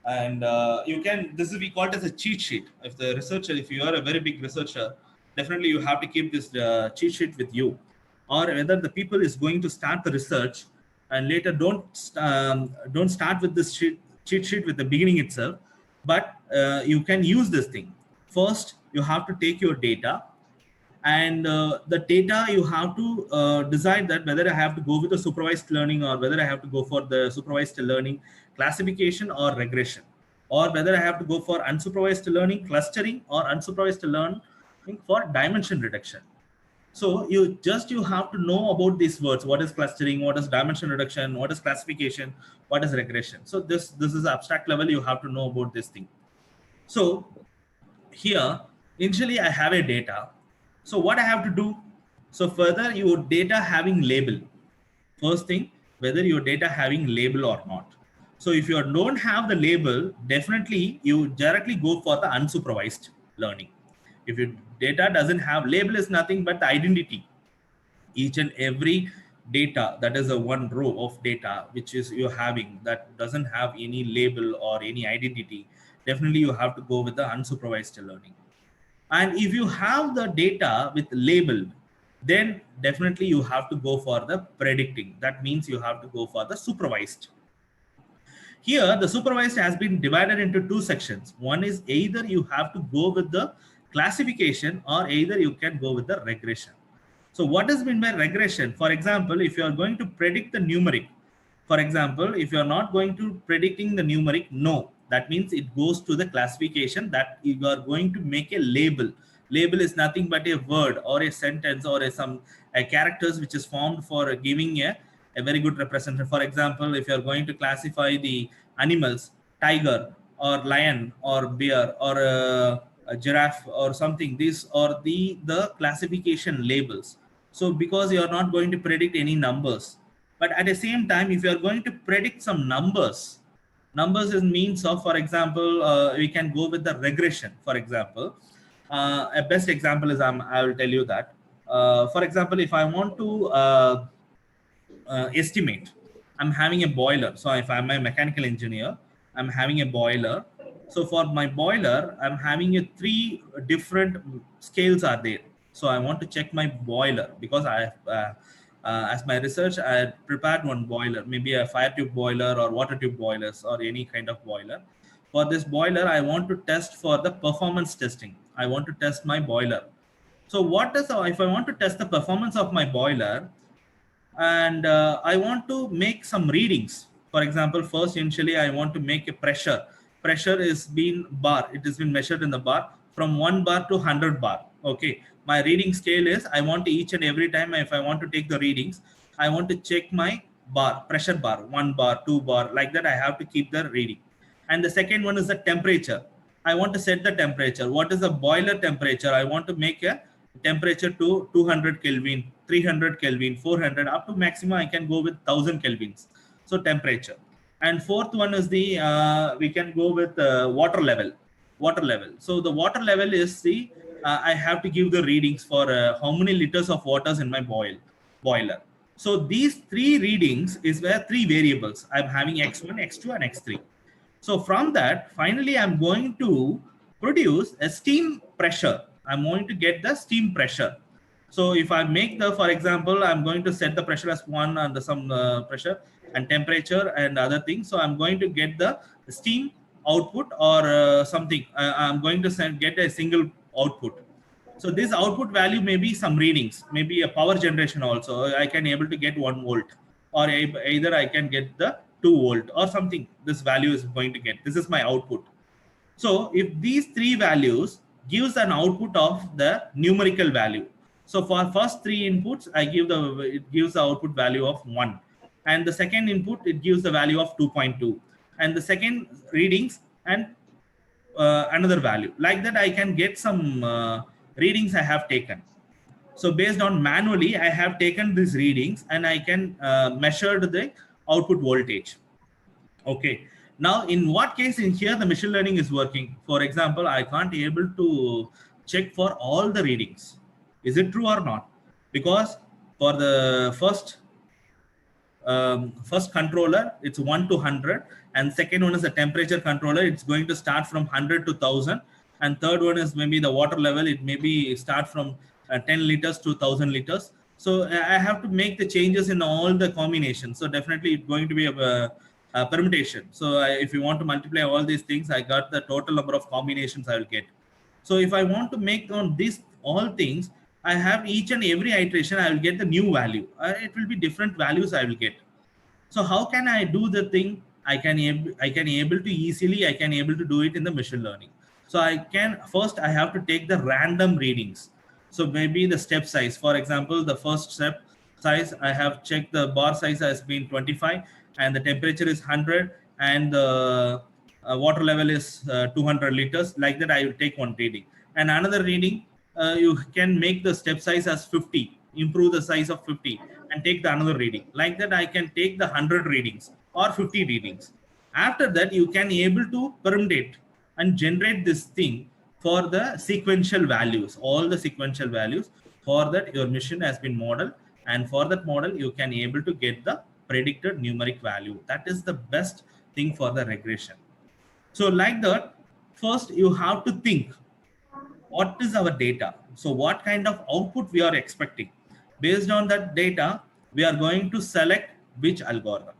and you can, this is, we call it as a cheat sheet. If the researcher, if you are a very big researcher, definitely you have to keep this cheat sheet with you. Or whether the people is going to start the research and later don't start with this cheat sheet with the beginning itself, but you can use this thing. First, you have to take your data, and the data you have to decide that whether I have to go with the supervised learning, or whether I have to go for the supervised learning classification or regression, or whether I have to go for unsupervised learning clustering or unsupervised learning for dimension reduction. So you have to know about these words: what is clustering, what is dimension reduction, what is classification, what is regression. So this is abstract level, you have to know about this thing. So here initially I have a data. So what I have to do? So further, your data having label. First thing, whether your data having label or not. So if you don't have the label, definitely you directly go for the unsupervised learning. If your data doesn't have label, is nothing but the identity. Each and every data, that is a one row of data which is you're having, that doesn't have any label or any identity, definitely you have to go with the unsupervised learning. And if you have the data with label, then definitely you have to go for the predicting. That means you have to go for the supervised. Here, the supervised has been divided into two sections. One is either you have to go with the classification, or either you can go with the regression. So what is meant by regression? For example, if you are going to predict the numeric, for example, if you are not going to predicting the numeric, no, that means it goes to the classification, that you are going to make a label. Label is nothing but a word or a sentence or a characters which is formed for giving a very good representation. For example, if you are going to classify the animals, tiger or lion or bear or a giraffe or something, these are the classification labels. So because you are not going to predict any numbers, but at the same time, if you are going to predict some numbers is means of, for example, we can go with the regression. For example, a best example is, I will tell you that, for example, if I want to estimate, I'm having a boiler. So if I'm a mechanical engineer, I'm having a boiler. So for my boiler, I'm having a 3 different scales are there. So I want to check my boiler, because I as my research, I prepared one boiler, maybe a fire tube boiler or water tube boilers or any kind of boiler. For this boiler, I want to test for the performance testing. I want to test my boiler. So if I want to test the performance of my boiler, and I want to make some readings. For example, first initially I want to make a pressure. Pressure is been bar. It has been measured in the bar from 1 bar to 100 bar. Okay, my reading scale is, I want to each and every time if I want to take the readings, I want to check my bar, pressure bar, 1 bar, 2 bar, like that. I have to keep the reading. And the second one is the temperature. I want to set the temperature. What is the boiler temperature? I want to make a temperature to 200 Kelvin, 300 Kelvin, 400, up to maximum I can go with 1000 Kelvins. So temperature. And fourth one is the, we can go with water level. Water level. So the water level is the, I have to give the readings for how many liters of waters in my boiler. So these 3 readings is where 3 variables. I'm having X1, X2 and X3. So from that, finally, I'm going to produce a steam pressure. I'm going to get the steam pressure. So if I make the, for example, I'm going to set the pressure as 1 and some pressure and temperature and other things. So I'm going to get the steam output or something. I'm going to get a single output. So this output value may be some readings, maybe a power generation also. I can able to get 1 volt or either I can get the 2 volt or something. This value is going to get. This is my output. So if these 3 values gives an output of the numerical value. So for first 3 inputs, it gives the output value of 1, and the second input it gives the value of 2.2, and the second readings and another value. Like that, I can get some readings I have taken. So based on manually, I have taken these readings and I can measure the output voltage. Okay. Now, in what case in here the machine learning is working? For example, I can't be able to check for all the readings. Is it true or not? Because for the first controller, it's 1 to 100, and second one is a temperature controller. It's going to start from 100 to 1000, and third one is maybe the water level. It maybe start from 10 liters to 1000 liters. So I have to make the changes in all the combinations. So definitely it's going to be a permutation. So if you want to multiply all these things, I got the total number of combinations I will get. So if I want to make on these all things, I have each and every iteration, I will get the new value. It will be different values I will get. So how can I do the thing? I can able to easily, I can able to do it in the machine learning. So I can, first I have to take the random readings. So maybe the step size, for example, the first step size, I have checked the bar size has been 25 and the temperature is 100 and the water level is 200 liters. Like that, I will take one reading. And another reading, you can make the step size as 50, improve the size of 50 and take the another reading. Like that, I can take the 100 readings or 50 readings. After that, you can able to permutate and generate this thing for the sequential values, all the sequential values. For that, your machine has been modeled, and for that model, you can able to get the predicted numeric value. That is the best thing for the regression. So like that, first you have to think, what is our data? So what kind of output we are expecting? Based on that data, we are going to select which algorithm.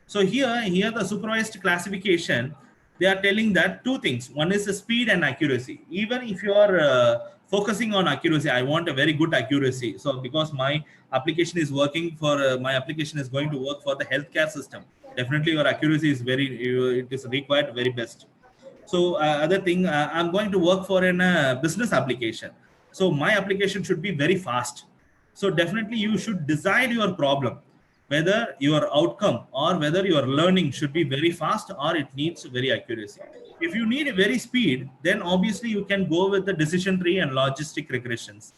So here the supervised classification, they are telling that 2 things. One is the speed and accuracy. Even if you are focusing on accuracy, I want a very good accuracy. So because my application is working for, my application is going to work for the healthcare system. Definitely your accuracy is it is required very best. So other thing, I'm going to work for a business application. So my application should be very fast. So definitely you should decide your problem, whether your outcome or whether your learning should be very fast or it needs very accuracy. If you need a very speed, then obviously you can go with the decision tree and logistic regressions.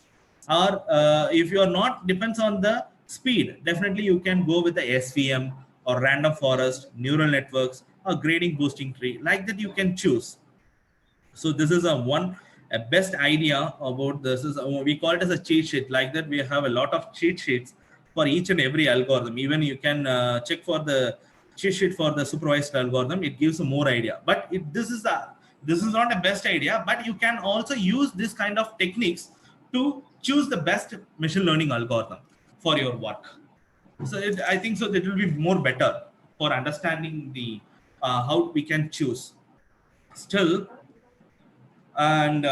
Or if you are not, depends on the speed, definitely you can go with the SVM or random forest, neural networks, or grading boosting tree. Like that you can choose. So this is a best idea about this. Is we call it as a cheat sheet. Like that, we have a lot of cheat sheets for each and every algorithm. Even you can check for the cheat sheet for the supervised algorithm. It gives a more idea. But this is not a best idea. But you can also use this kind of techniques to choose the best machine learning algorithm for your work. So I think so that will be more better for understanding the how we can choose. Still, and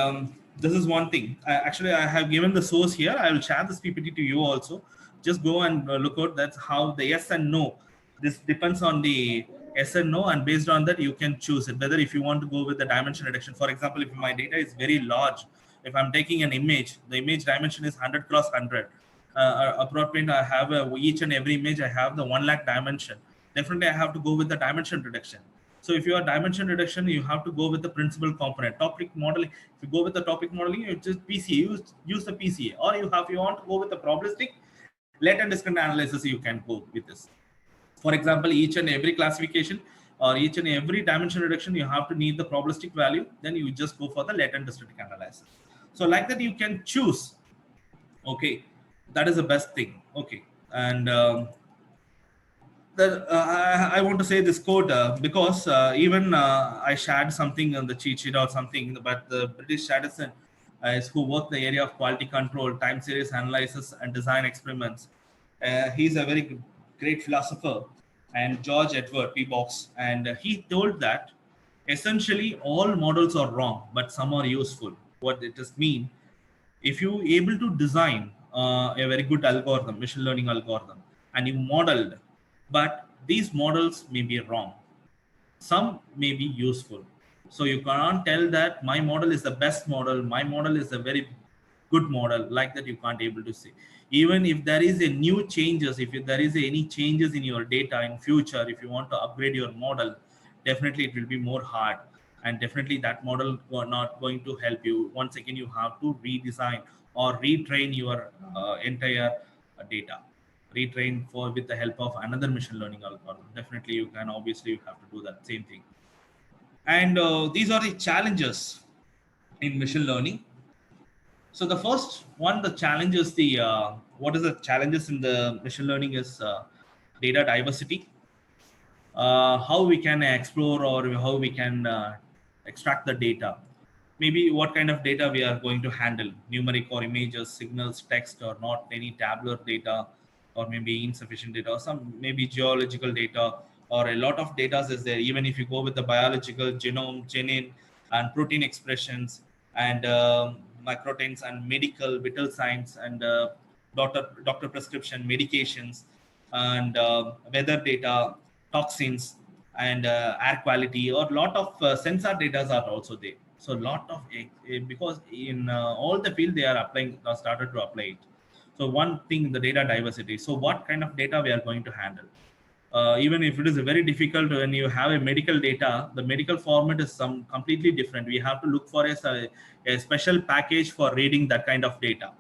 this is one thing. Actually, I have given the source here. I will share this PPT to you also. Just go and look out. That's how the yes and no. This depends on the yes and no, and based on that, you can choose it. Whether if you want to go with the dimension reduction. For example, if my data is very large, if I'm taking an image, the image dimension is 100 cross 100. Appropriate, I have each and every image. I have the 1 lakh dimension. Definitely, I have to go with the dimension reduction. So if you are dimension reduction, you have to go with the principal component. Topic modeling, if you go with the topic modeling, you just PCA, use the PCA. Or you want to go with the probabilistic, latent discrete analysis, you can go with this. For example, each and every classification or each and every dimension reduction, you have to need the probabilistic value. Then you just go for the latent discrete analysis. So like that, you can choose. Okay, that is the best thing. Okay, and I want to say this code because even I shared something on the cheat sheet or something, but the British statistician is who work the area of quality control, time series analysis, and design experiments. He's a very great philosopher, and George Edward P. Box, and he told that essentially all models are wrong, but some are useful. What it does mean, if you able to design a very good algorithm, machine learning algorithm, and you modeled but these models may be wrong. Some may be useful. So you can't tell that my model is the best model, my model is a very good model, like that you can't able to say. Even if there is a new changes, if there is any changes in your data in future, if you want to upgrade your model, definitely it will be more hard, and definitely that model not going to help you. Once again, you have to redesign or retrain your entire data, retrain for with the help of another machine learning algorithm. Definitely you can, obviously you have to do that same thing. And these are the challenges in machine learning. So the first one, the challenge is the what is the challenges in the machine learning is data diversity. How we can explore or how we can extract the data. Maybe what kind of data we are going to handle, numeric or images, signals, text, or not any tabular data, or maybe insufficient data, or some maybe geological data, or a lot of data is there. Even if you go with the biological genome, genin, and protein expressions, and microteins, and medical, vital signs, and doctor prescription medications, and weather data, toxins, and air quality, or lot of sensor data are also there. So lot of because in all the field they are applying, started to apply it. So one thing, the data diversity. So what kind of data we are going to handle? Even if it is very difficult, when you have a medical data, the medical format is some completely different. We have to look for a special package for reading that kind of data.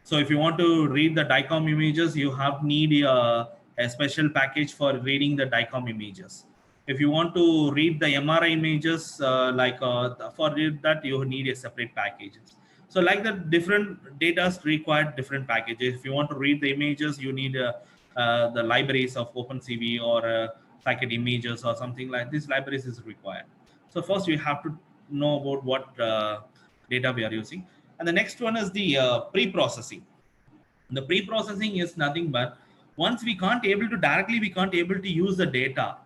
So if you want to read the DICOM images, you have need a special package for reading the DICOM images. If you want to read the MRI images, for that you need a separate packages. So like the different data require different packages. If you want to read the images, you need the libraries of OpenCV or Scikit images or something like this. Libraries is required. So first we have to know about what data we are using. And the next one is the pre-processing. The pre-processing is nothing but once we can't able to directly, we can't able to use the data.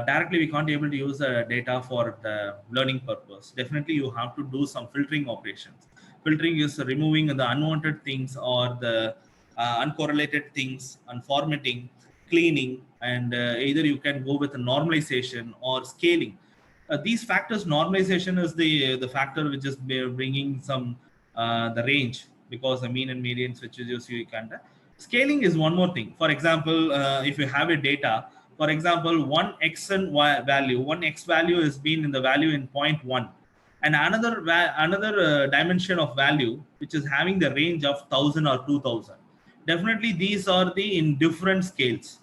Directly, we can't able to use the data for the learning purpose. Definitely, you have to do some filtering operations. Filtering is removing the unwanted things or the uncorrelated things, and formatting, cleaning, and either you can go with a normalization or scaling. These factors, normalization is the factor which is bringing some the range, because the mean and median switches you can. Scaling is one more thing. For example, if you have a data, for example, one x and y value, one x value has been in the value in 0.1, and another dimension of value which is having the range of 1000 or 2000. Definitely, these are the in different scales.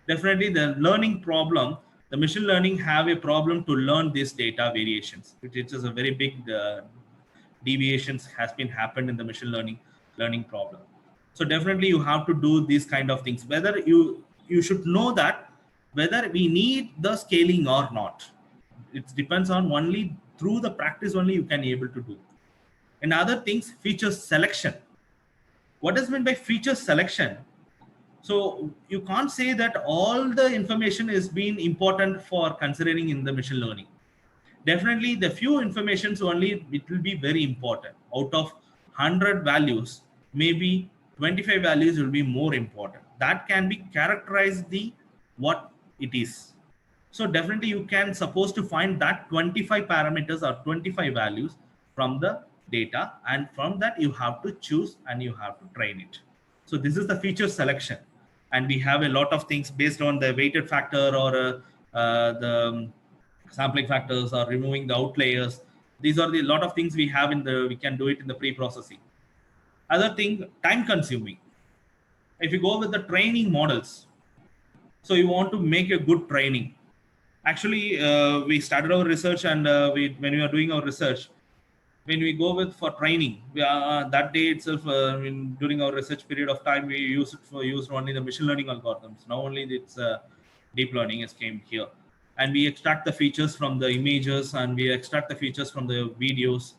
Definitely, the learning problem, the machine learning have a problem to learn these data variations, which is a very big deviations has been happened in the machine learning problem. So definitely you have to do these kind of things. Whether you should know that whether we need the scaling or not. It depends on only through the practice only you can able to do. And other things, feature selection. What is meant by feature selection? So you can't say that all the information is being important for considering in the machine learning. Definitely the few informations only it will be very important. Out of 100 values, maybe 25 values will be more important. That can be characterized the what it is. So definitely you can suppose to find that 25 parameters or 25 values from the data, and from that you have to choose and you have to train it. So this is the feature selection, and we have a lot of things based on the weighted factor or the sampling factors or removing the outliers. These are the lot of things we have in the, we can do it in the pre-processing. Other thing, time consuming. If you go with the training models, so you want to make a good training. Actually, we started our research, and when we are doing our research, when we go with for training, that day itself, during our research period of time, we used only the machine learning algorithms. Now only it's deep learning has came here, and we extract the features from the images, and we extract the features from the videos,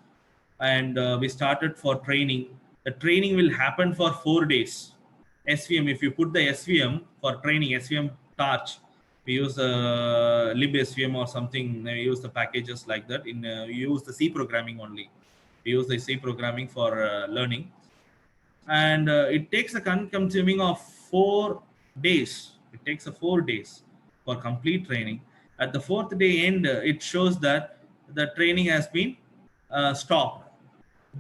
and we started for training. The training will happen for 4 days. SVM, if you put the SVM for training, SVM Torch, we use libsvm or something. We use the packages like that. We use the C programming only. We use the C programming for learning, and it takes a consuming of 4 days It takes 4 days for complete training. At the 4th day end, it shows that the training has been stopped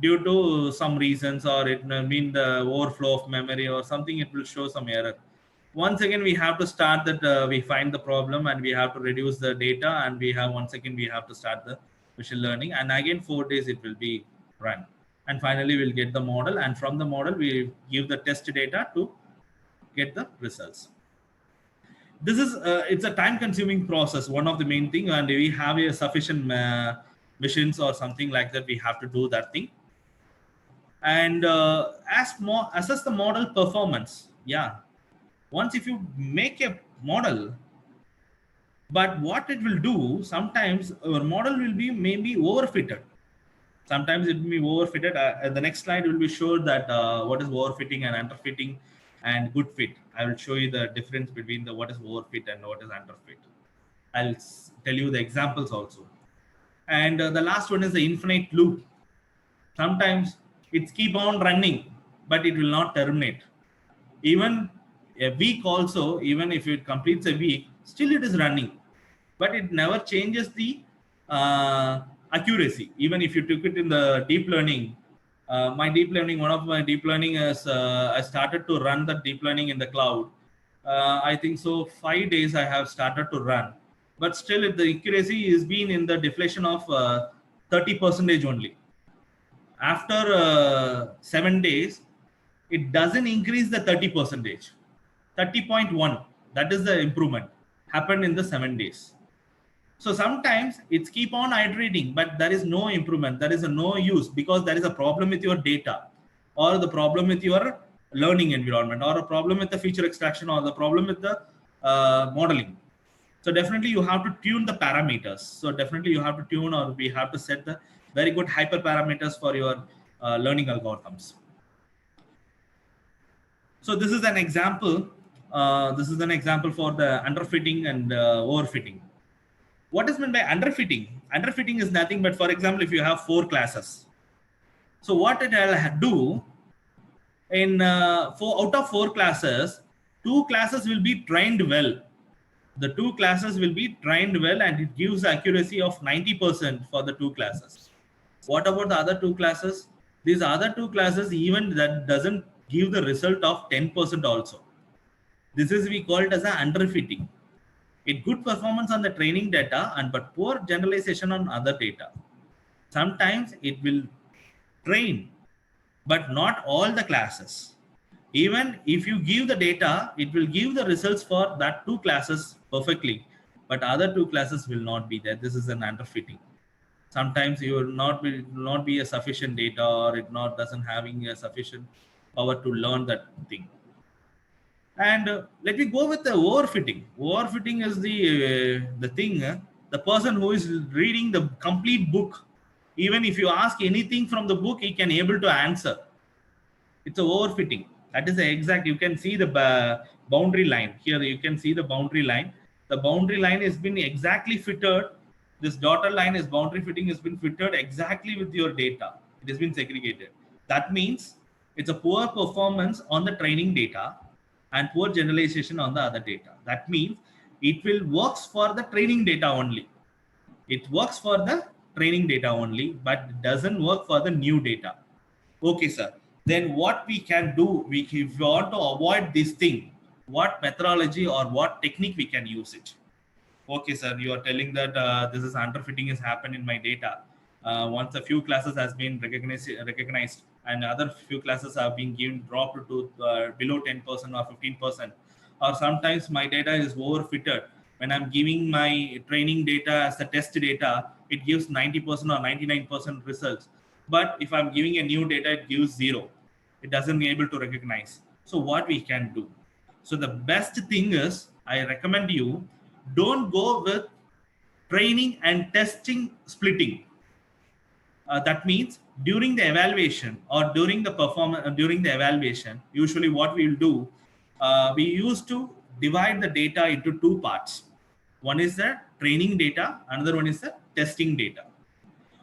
due to some reasons, or it may mean the overflow of memory or something. It will show some error. Once again, we have to start that, we find the problem and we have to reduce the data, and we have once again we have to start the machine learning, and again 4 days it will be run, and finally we'll get the model, and from the model we give the test data to get the results. This is it's a time consuming process, one of the main thing, and we have a sufficient machines or something like that, we have to do that thing. And assess the model performance. Yeah, once if you make a model, but what it will do, sometimes our model will be maybe overfitted, sometimes it will be overfitted. The next slide will be sure that what is overfitting and underfitting and good fit. I will show you the difference between the what is overfit and what is underfit. I'll tell you the examples also. And the last one is the infinite loop. Sometimes it's keep on running, but it will not terminate. Even a week also, even if it completes a week, still it is running, but it never changes the accuracy. Even if you took it in the deep learning, one of my deep learning is, I started to run the deep learning in the cloud. I think so 5 days I have started to run, but still the accuracy is been in the deflation of 30% only. After 7 days, it doesn't increase the 30%, 30.1. That is the improvement happened in the 7 days. So sometimes it's keep on iterating, but there is no improvement. There is no use because there is a problem with your data, or the problem with your learning environment, or a problem with the feature extraction, or the problem with the modeling. So definitely you have to tune the parameters. So definitely you have to tune, or we have to set the very good hyperparameters for your learning algorithms. So this is an example. This is an example for the underfitting and overfitting. What is meant by underfitting? Underfitting is nothing but, for example, if you have 4 classes. So what it will do, in out of 4 classes, 2 classes will be trained well. The 2 classes will be trained well, and it gives accuracy of 90% for the 2 classes. What about the other 2 classes? These other 2 classes, even that doesn't give the result of 10% also. This is we call it as an underfitting. It good performance on the training data, and but poor generalization on other data. Sometimes it will train, but not all the classes. Even if you give the data, it will give the results for that 2 classes perfectly, but other 2 classes will not be there. This is an underfitting. Sometimes you will not be a sufficient data, or it not doesn't having a sufficient power to learn that thing. And let me go with the overfitting. Overfitting is the thing. The person who is reading the complete book, even if you ask anything from the book, he can able to answer. It's a overfitting. That is the exact. You can see the boundary line here. You can see the boundary line. The boundary line has been exactly fitted. This dotted line is boundary fitting has been fitted exactly with your data. It has been segregated. That means it's a poor performance on the training data and poor generalization on the other data. That means it will works for the training data only. It works for the training data only, but it doesn't work for the new data. Okay, sir. Then what we can do, if we want to avoid this thing, what methodology or what technique we can use it? Okay, sir, you are telling that this is underfitting has happened in my data. Once a few classes has been recognized, and other few classes have been given dropped to below 10% or 15%, or sometimes my data is overfitted. When I'm giving my training data as the test data, it gives 90% or 99% results. But if I'm giving a new data, it gives 0. It doesn't be able to recognize. So what we can do? So the best thing is, I recommend you, don't go with training and testing splitting. That means during the evaluation or during the performance, during the evaluation, usually what we will do, we used to divide the data into 2 parts. One is the training data, another one is the testing data.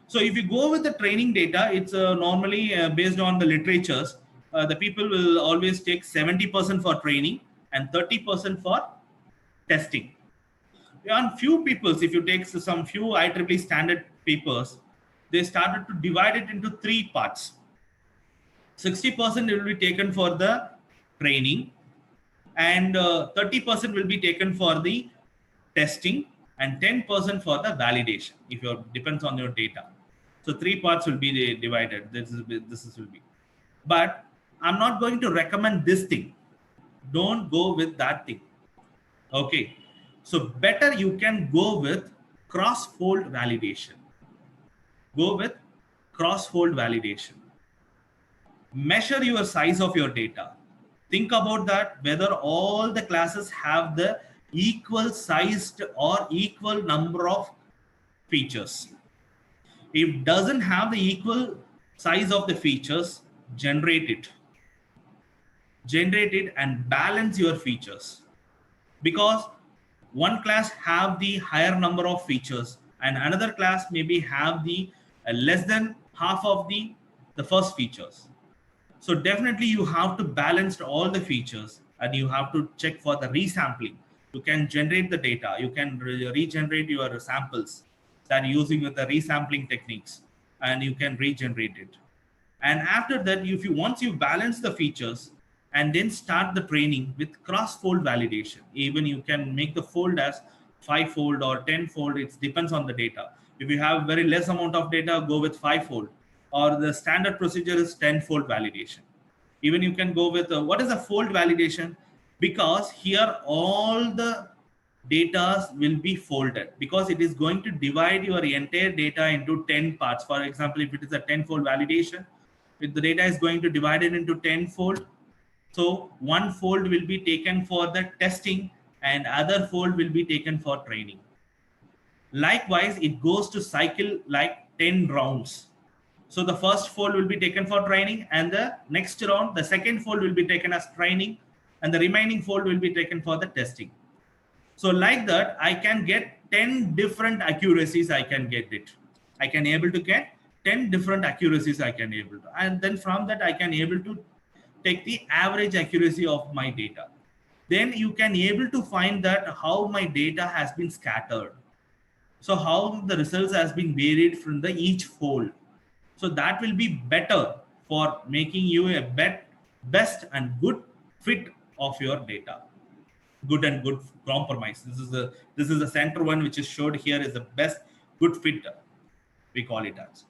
So if you go with the training data, it's normally based on the literatures. The people will always take 70% for training and 30% for testing. On few peoples, if you take some few IEEE standard papers, they started to divide it into three parts. 60% will be taken for the training, and 30% will be taken for the testing, and 10% for the validation if your depends on your data. So three parts will be divided. This will be. But I'm not going to recommend this thing. Don't go with that thing. Okay. So better you can go with cross-fold validation. Go with cross-fold validation. Measure your size of your data. Think about that, whether all the classes have the equal sized or equal number of features. If it doesn't have the equal size of the features, generate it. Generate it and balance your features. Because one class have the higher number of features and another class maybe have the less than half of the first features. So definitely you have to balance all the features, and you have to check for the resampling. You can generate the data. You can regenerate your samples that using with the resampling techniques, and you can regenerate it. And after that, if you once you balance the features and then start the training with cross-fold validation, even you can make the fold as 5-fold or 10-fold. It depends on the data. If you have very less amount of data, go with 5-fold. Or the standard procedure is 10-fold validation. Even you can go with what is a fold validation? Because here all the data will be folded, because it is going to divide your entire data into 10 parts. For example, if it is a 10-fold validation, if the data is going to divide it into 10-fold, so one fold will be taken for the testing and other fold will be taken for training. Likewise, it goes to cycle like 10 rounds. So the first fold will be taken for training, and the next round, the second fold will be taken as training, and the remaining fold will be taken for the testing. So like that, I can get 10 different accuracies. I can get it. I can able to get 10 different accuracies. I can able to, and then from that I can able to take the average accuracy of my data. Then you can able to find that how my data has been scattered. So how the results has been varied from the each fold. So that will be better for making you a best and good fit of your data. Good and good compromise. This is the center one which is showed here is the best good fit. We call it as.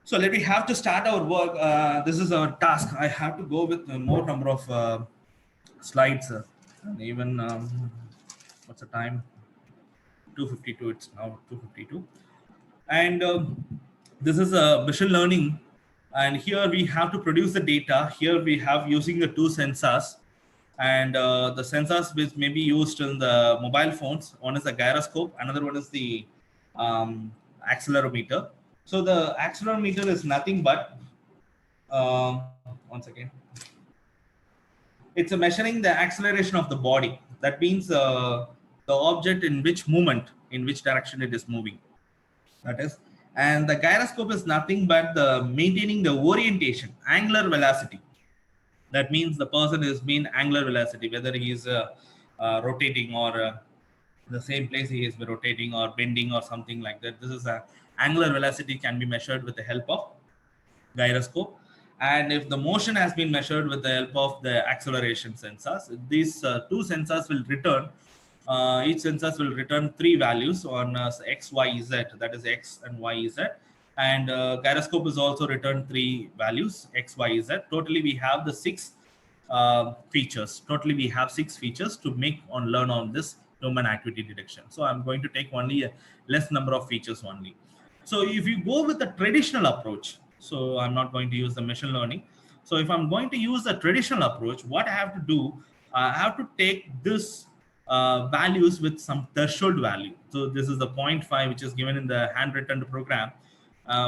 So let me have to start our work. This is our task. I have to go with more number of slides. And even what's the time? 2:52. It's now 2:52. And this is a machine learning, and here we have to produce the data. Here we have using the two sensors, and the sensors which may be used in the mobile phones. One is the gyroscope, another one is the accelerometer. So the accelerometer is nothing but once again, it's a measuring the acceleration of the body. That means the object in which movement, in which direction it is moving. That is. And the gyroscope is nothing but the maintaining the orientation, angular velocity. That means the person is mean angular velocity, whether he is rotating or the same place he is rotating or bending or something like that. This is a angular velocity can be measured with the help of gyroscope. And if the motion has been measured with the help of the acceleration sensors, these two sensors will return. Each sensor will return three values on x, y, z. That is x and y, z. And gyroscope is also returned three values x, y, z. Totally, we have the six features. Totally, we have six features to make on learn on this human activity detection. So I'm going to take only a less number of features only. So if you go with the traditional approach, so I'm not going to use the machine learning. So if I'm going to use the traditional approach, what I have to do, I have to take this values with some threshold value. So this is the 0.5, which is given in the handwritten program,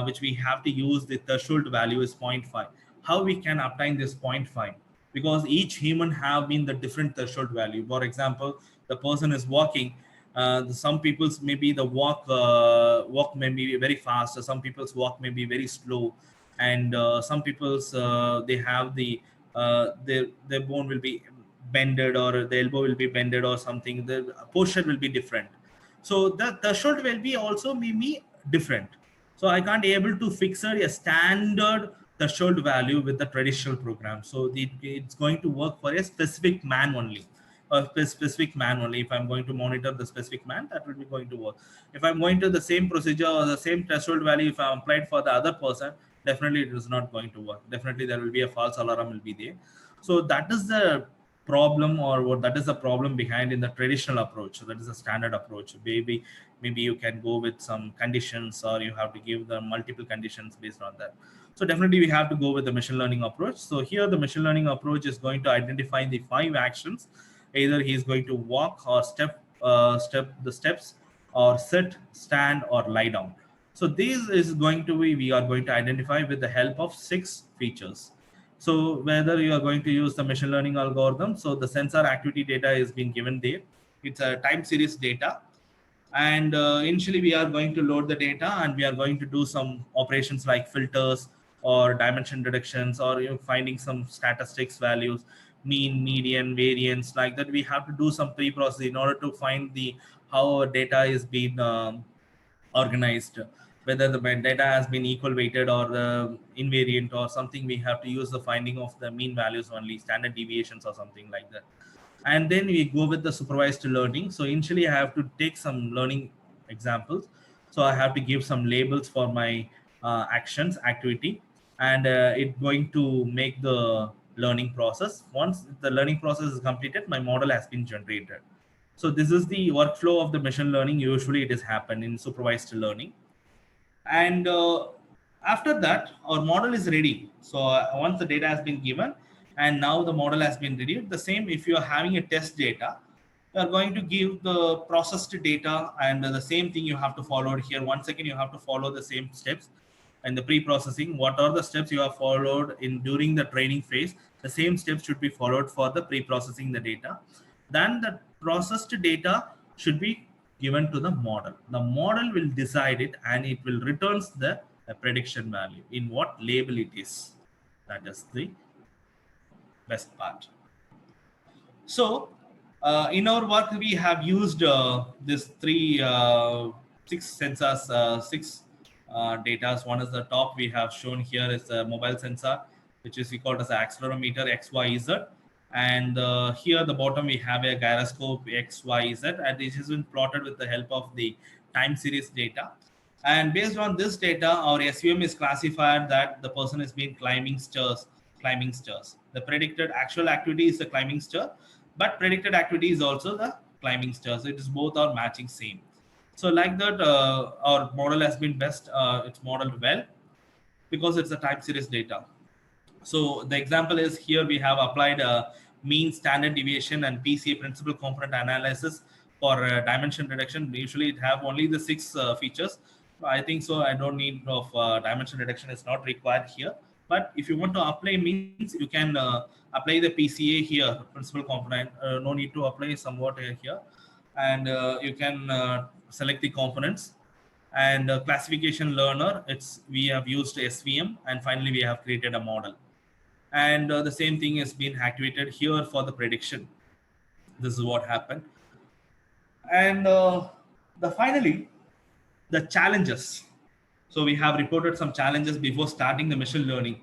which we have to use. The threshold value is 0.5. How we can obtain this 0.5? Because each human have been the different threshold value. For example, the person is walking. Some people's maybe the walk may be very fast. Some people's walk may be very slow, and some people's they have the their bone will be bended, or the elbow will be bended or something. The posture will be different. So the threshold will be also be different. So I can't able to fix a standard threshold value with the traditional program. So it's going to work for a specific man only. A specific man only. If I'm going to monitor the specific man, that will be going to work. If I'm going to the same procedure or the same threshold value, if I'm applied for the other person, definitely it is not going to work. Definitely there will be a false alarm will be there. So that is the problem, or what that is the problem behind in the traditional approach. So that is a standard approach. Maybe you can go with some conditions, or you have to give the multiple conditions based on that. So definitely we have to go with the machine learning approach. So here the machine learning approach is going to identify the 5 actions. Either he is going to walk or step the steps, or sit, stand, or lie down. So this is going to be, we are going to identify with the help of 6 features. So whether you are going to use the machine learning algorithm, so the sensor activity data is being given there. It's a time series data. And initially we are going to load the data, and we are going to do some operations like filters or dimension reductions, or finding some statistics values, mean, median, variance, like that. We have to do some pre-processing in order to find the how our data is being organized, whether the data has been equal weighted or invariant or something. We have to use the finding of the mean values only, standard deviations or something like that. And then we go with the supervised learning. So initially I have to take some learning examples. So I have to give some labels for my actions, activity, and it's going to make the learning process. Once the learning process is completed, my model has been generated. So this is the workflow of the machine learning. Usually it is happen in supervised learning. And after that, our model is ready. So once the data has been given, and now the model has been ready, the same, if you are having a test data, you are going to give the processed data, and the same thing you have to follow here. Once again, you have to follow the same steps. And the pre-processing, what are the steps you have followed in during the training phase, the same steps should be followed for the pre-processing the data. Then the processed data should be given to the model. The model will decide it, and it will returns the prediction value in what label it is. That is the best part. So in our work, we have used this six sensors, 6 data. One is the top we have shown here is the mobile sensor, which is called as the accelerometer XYZ. And here the bottom we have a gyroscope XYZ, and this has been plotted with the help of the time series data. And based on this data, our SVM is classified that the person has been climbing stairs. The predicted actual activity is the climbing stair, but predicted activity is also the climbing stairs. It is both are matching same. So like that, our model has been best. It's modeled well because it's a time series data. So the example is here we have applied a mean, standard deviation, and PCA, principal component analysis, for dimension reduction. Usually it have only the 6 features. I think so. I don't need of dimension reduction is not required here. But if you want to apply means, you can apply the PCA here, principal component. No need to apply somewhat here, and you can select the components. And classification learner, we have used SVM, and finally we have created a model. And the same thing has been activated here for the prediction. This is what happened. And finally, the challenges. So we have reported some challenges before starting the machine learning.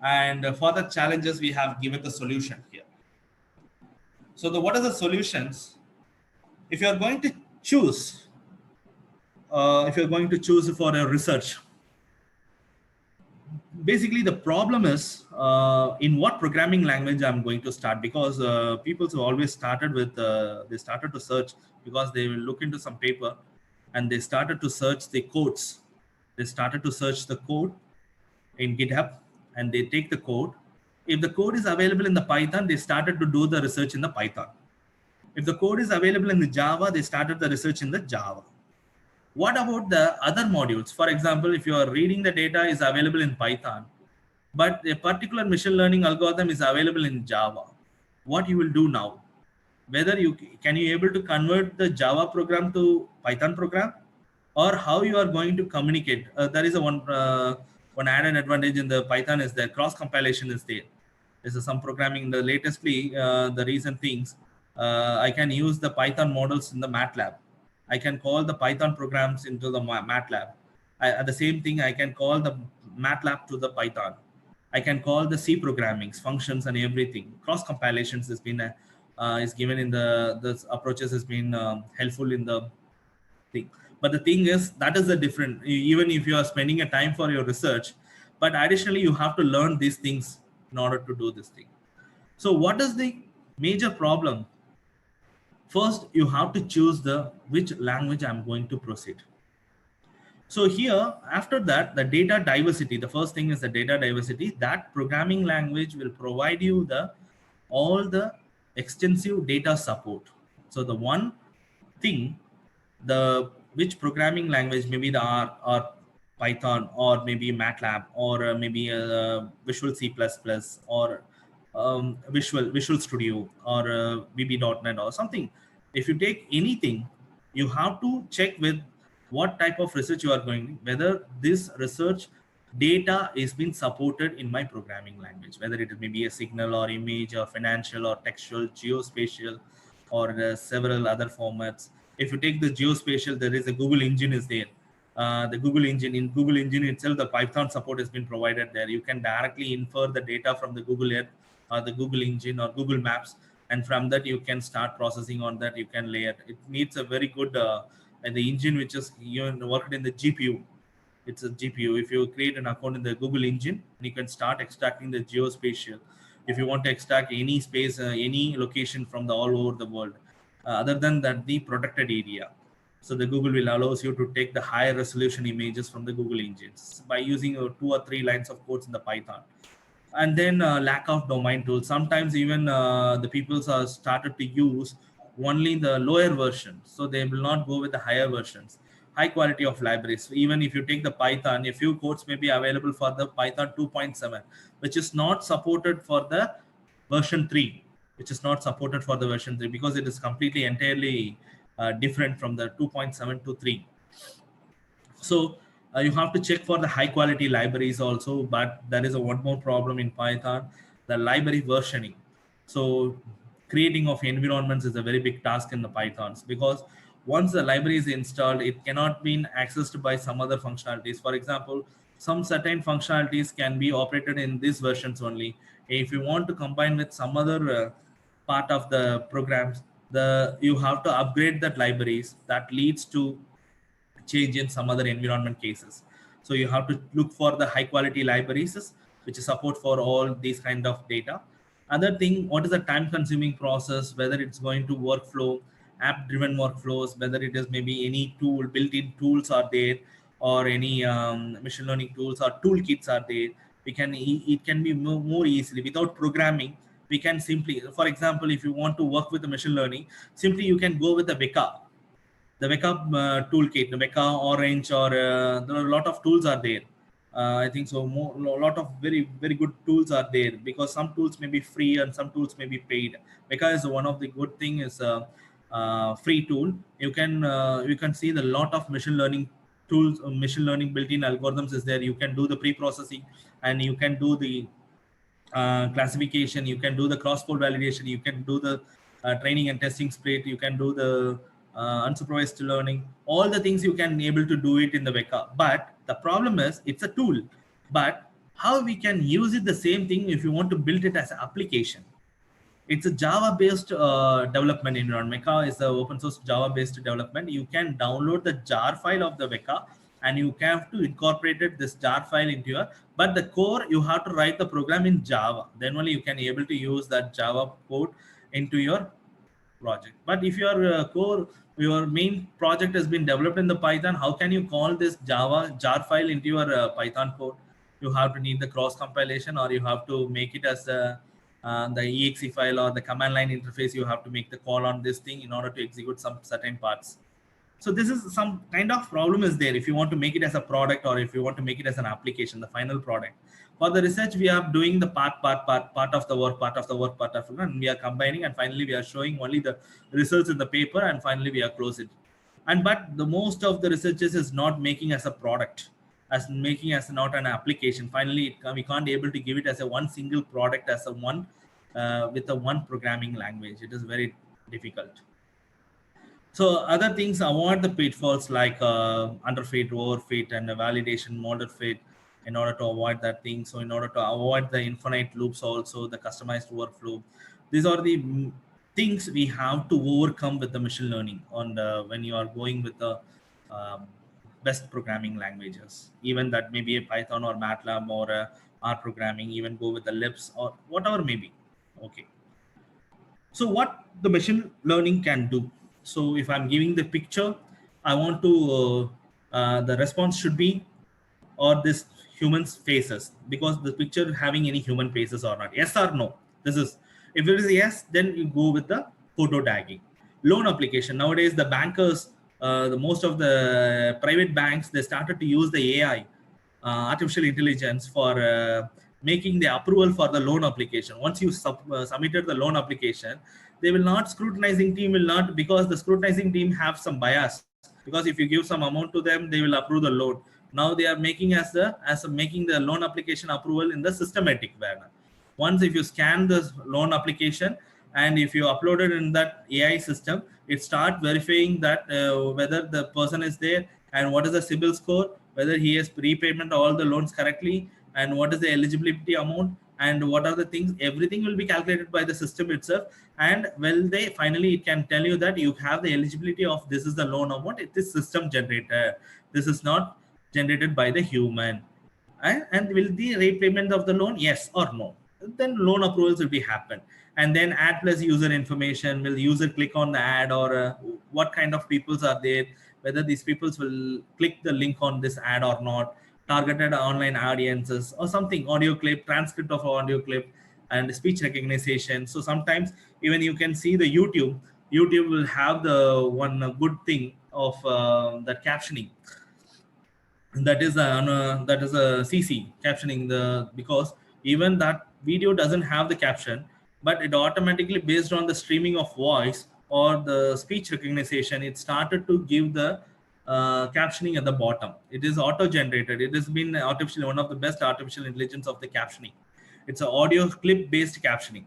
And for the challenges, we have given the solution here. So what are the solutions? If you are going to choose, for a research, basically the problem is in what programming language I'm going to start, because people who always started with they started to search because they will look into some paper, and they started to search the codes. They started to search the code in GitHub, and they take the code. If the code is available in the Python, they started to do the research in the Python. If the code is available in the Java, they started the research in the Java. What about the other modules? For example, if you are reading the data is available in Python, but a particular machine learning algorithm is available in Java, what you will do now? Whether you able to convert the Java program to Python program, or how you are going to communicate? There is one added advantage in the Python is that cross compilation is there. This is some programming. The latestly, the recent things, I can use the Python models in the MATLAB. I can call the Python programs into the MATLAB. At the same thing, I can call the MATLAB to the Python. I can call the C programmings, functions, and everything. Cross compilations has been is given in the approaches has been helpful in the thing. But the thing is, that is the different. Even if you are spending a time for your research, but additionally you have to learn these things in order to do this thing. So what is the major problem? First, you have to choose the which language I'm going to proceed. So here, after that, the data diversity, the first thing is the data diversity. That programming language will provide you the all the extensive data support. So the one thing, the which programming language, maybe the R or Python or maybe MATLAB or maybe Visual C++ or Visual Studio or VB.NET or something. If you take anything, you have to check with what type of research you are going, whether this research data is being supported in my programming language, whether it is maybe a signal or image or financial or textual, geospatial, or several other formats. If you take the geospatial, there is a Google engine is there. The Google engine, in Google engine itself, the Python support has been provided there. You can directly infer the data from the Google Earth or the Google engine or Google Maps, and from that you can start processing on that. You can layer. It needs a very good and the engine which is worked in the GPU. It's a GPU. If you create an account in the Google engine, you can start extracting the geospatial. If you want to extract any space, any location from the all over the world, other than that, the protected area. So the Google will allows you to take the higher resolution images from the Google engines by using 2 or 3 lines of codes in the Python. And then lack of domain tools. Sometimes even the people are started to use only the lower version, so they will not go with the higher versions. High quality of libraries. Even if you take the Python, a few codes may be available for the Python 2.7, which is not supported for the version 3, which is not supported for the version 3 because it is completely entirely different from the 2.7 to 3. So you have to check for the high quality libraries also, but there is a one more problem in Python, the library versioning. So creating of environments is a very big task in the Pythons, because once the library is installed, it cannot be accessed by some other functionalities. For example, some certain functionalities can be operated in these versions only. If you want to combine with some other part of the programs, you have to upgrade that libraries. That leads to change in some other environment cases. So you have to look for the high quality libraries which support for all these kind of data. Other thing, what is the time consuming process, whether it's going to workflow, app driven workflows, whether it is maybe any tool, built-in tools are there, or any machine learning tools or toolkits are there. It can be more easily without programming. We can simply, for example, if you want to work with the machine learning, simply you can go with the Weka, the Weka toolkit, the Weka Orange, or there are a lot of tools are there. I think so. A lot of very good tools are there, because some tools may be free and some tools may be paid. Weka is one of the good thing is a free tool. You can see the lot of machine learning tools, machine learning built-in algorithms is there. You can do the pre-processing, and you can do the classification. You can do the cross-pole validation. You can do the training and testing split. You can do the unsupervised learning. All the things you can able to do it in the Weka. But the problem is it's a tool. But how we can use it the same thing if you want to build it as an application? It's a Java-based development environment. Weka is the open source Java-based development. You can download the jar file of the Weka, and you have to incorporate this jar file into your, but the core, you have to write the program in Java. Then only you can able to use that Java code into your project. But if your main project has been developed in the Python, how can you call this Java jar file into your Python code? You have to need the cross compilation, or you have to make it as the exe file or the command line interface. You have to make the call on this thing in order to execute some certain parts. So this is some kind of problem is there if you want to make it as a product, or if you want to make it as an application, the final product. For the research, we are doing the part of the work, and we are combining, and finally we are showing only the results in the paper, and finally we are close it. And but the most of the researchers is not making as a product. as making as not an application. Finally, we can't able to give it as a one single product as a one with a one programming language. It is very difficult. So other things, avoid the pitfalls like underfit, overfit, and validation, model fit, in order to avoid that thing. So in order to avoid the infinite loops, also the customized workflow, these are the things we have to overcome with the machine learning on the, when you are going with the um, best programming languages. Even that may be a Python or MATLAB or R programming. Even go with the Libs or whatever may be. Okay. So what the machine learning can do. So if I'm giving the picture, I want to the response should be or this human's faces, because the picture having any human faces or not, yes or no. This is, if it is yes, then you go with the photo tagging. Loan application, nowadays the bankers, the most of the private banks, they started to use the AI, artificial intelligence, for making the approval for the loan application. Once you submitted the loan application, they will not, scrutinizing team will not, because the scrutinizing team have some bias, because if you give some amount to them, they will approve the loan. Now they are making as a making the loan application approval in the systematic manner. Once if you scan the loan application and if you upload it in that AI system, it start verifying that whether the person is there and what is the CIBIL score, whether he has repayment all the loans correctly, and what is the eligibility amount, and what are the things, everything will be calculated by the system itself. And well, they finally, it can tell you that you have the eligibility of, this is the loan amount, it is system generated, this is not generated by the human. And will the repayment of the loan, yes or no, then loan approvals will be happen. And then ad plus user information, will user click on the ad, or what kind of peoples are there, whether these peoples will click the link on this ad or not, targeted online audiences or something, audio clip, transcript of audio clip, and speech recognition. So sometimes even you can see the YouTube will have the one good thing of that captioning, that is a CC captioning, the, because even that video doesn't have the caption, but it automatically, based on the streaming of voice or the speech recognition, it started to give the captioning at the bottom. It is auto generated. It has been artificial, one of the best artificial intelligence of the captioning. It's an audio clip based captioning.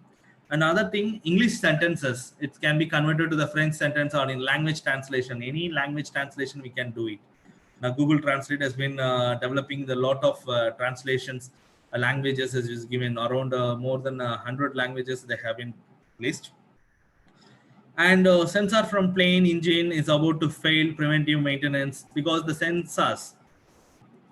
Another thing, English sentences, it can be converted to the French sentence, or in language translation, any language translation we can do it. Now, Google Translate has been developing a lot of translations, languages, as is given around more than 100 languages they have been list. And sensor from plane engine is about to fail preventive maintenance, because the sensors,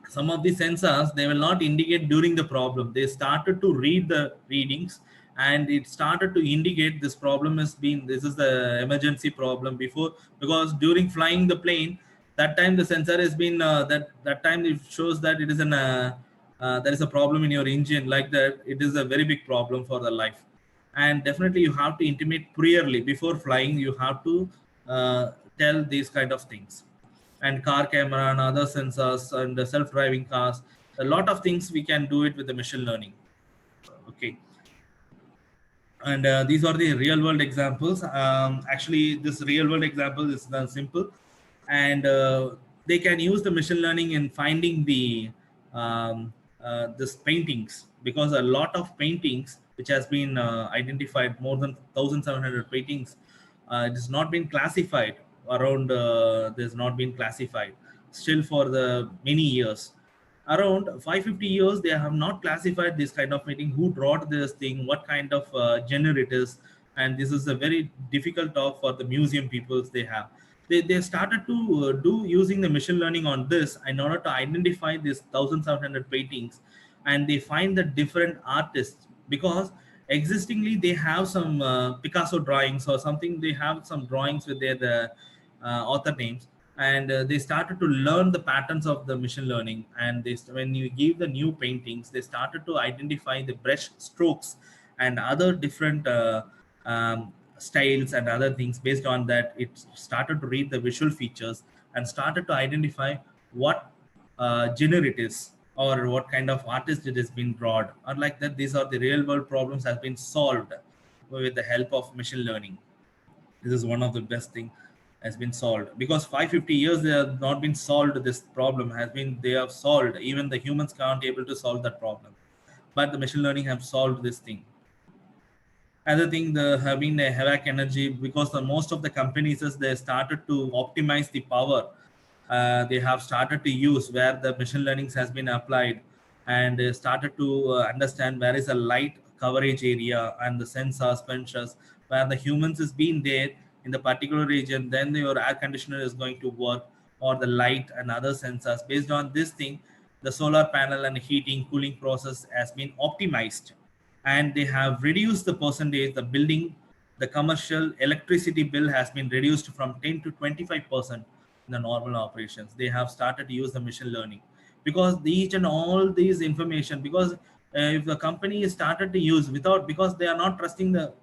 some of the sensors, they will not indicate during the problem. They started to read the readings, and it started to indicate this problem has been, this is the emergency problem before, because during flying the plane, that time the sensor has been that time it shows that it is an there is a problem in your engine, like that. It is a very big problem for the life. And definitely you have to intimate priorly before flying. You have to tell these kind of things. And car camera and other sensors and the self-driving cars, a lot of things we can do it with the machine learning. Okay. And these are the real world examples. Actually, this real world example is simple, and they can use the machine learning in finding the this paintings, because a lot of paintings which has been identified, more than 1700 paintings, it has not been classified around, there's not been classified still for the many years. Around 550 years, they have not classified this kind of painting, who brought this thing, what kind of genre it is. And this is a very difficult talk for the museum peoples. They started to do using the machine learning on this in order to identify these 1700 paintings. And they find the different artists, because existingly they have some Picasso drawings or something, they have some drawings with their author names. And they started to learn the patterns of the machine learning. And they, when you give the new paintings, they started to identify the brush strokes and other different styles and other things. Based on that, it started to read the visual features and started to identify what genre it is, or what kind of artist it has been drawn, or like that. These are the real world problems has been solved with the help of machine learning. This is one of the best thing. has been solved, because 550 years they have not been solved. This problem has been, they have solved, even the humans can't able to solve that problem, but the machine learning have solved this thing. Other thing, the having a havoc energy, because the most of the companies is they started to optimize the power. They have started to use where the machine learning has been applied, and they started to understand where is a light coverage area and the sensors, sensors, where the humans is being there in the particular region, then your air conditioner is going to work, or the light and other sensors. Based on this thing, the solar panel and heating cooling process has been optimized, and they have reduced the percentage, the building, the commercial electricity bill has been reduced from 10 to 25% in the normal operations. They have started to use the machine learning, because each and all these information, because if the company is started to use without, because they are not trusting the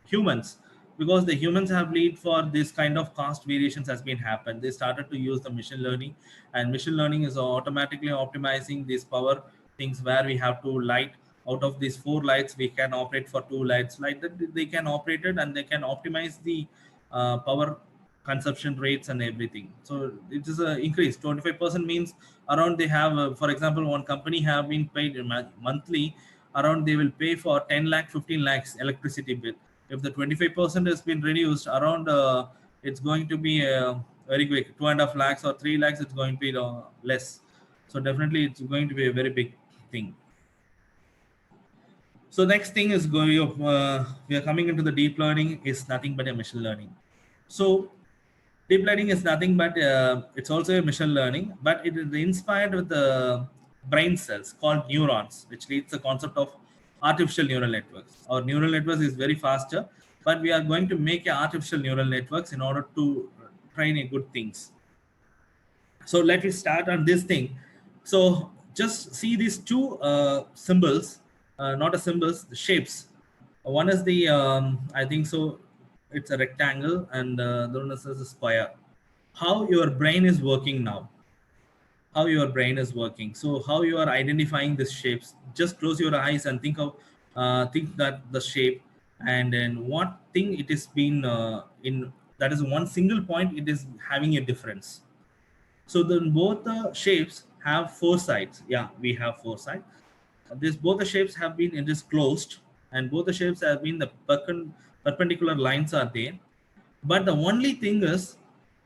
humans, because the humans have lead for this kind of cost variations has been happened, they started to use the machine learning, and machine learning is automatically optimizing these power things, where we have to light, out of these 4 lights we can operate for 2 lights, like that they can operate it, and they can optimize the power consumption rates and everything. So it is a increase 25% means around they have for example, one company have been paid monthly, around they will pay for 10 lakh 15 lakhs electricity bill. If the 25% has been reduced, around it's going to be very quick, 2.5 lakhs or 3 lakhs, it's going to be less. So definitely it's going to be a very big thing. So next thing is going we are coming into the deep learning is nothing but a machine learning. So deep learning is nothing but it's also a machine learning, but it is inspired with the brain cells called neurons, which leads the concept of artificial neural networks. Our neural networks is very faster, but we are going to make a artificial neural networks in order to train a good things. So let me start on this thing. So just see these two symbols, not a symbols, the shapes. One is the I think so, it's a rectangle, and the other is a square. How your brain is working now? How your brain is working? So how you are identifying these shapes? Just close your eyes and think that the shape, and then what thing it is been in, that is one single point it is having a difference. So then both the shapes have 4 sides. Yeah, we have 4 sides. This both the shapes have been it is closed, and both the shapes have been the perpendicular lines are there. But the only thing is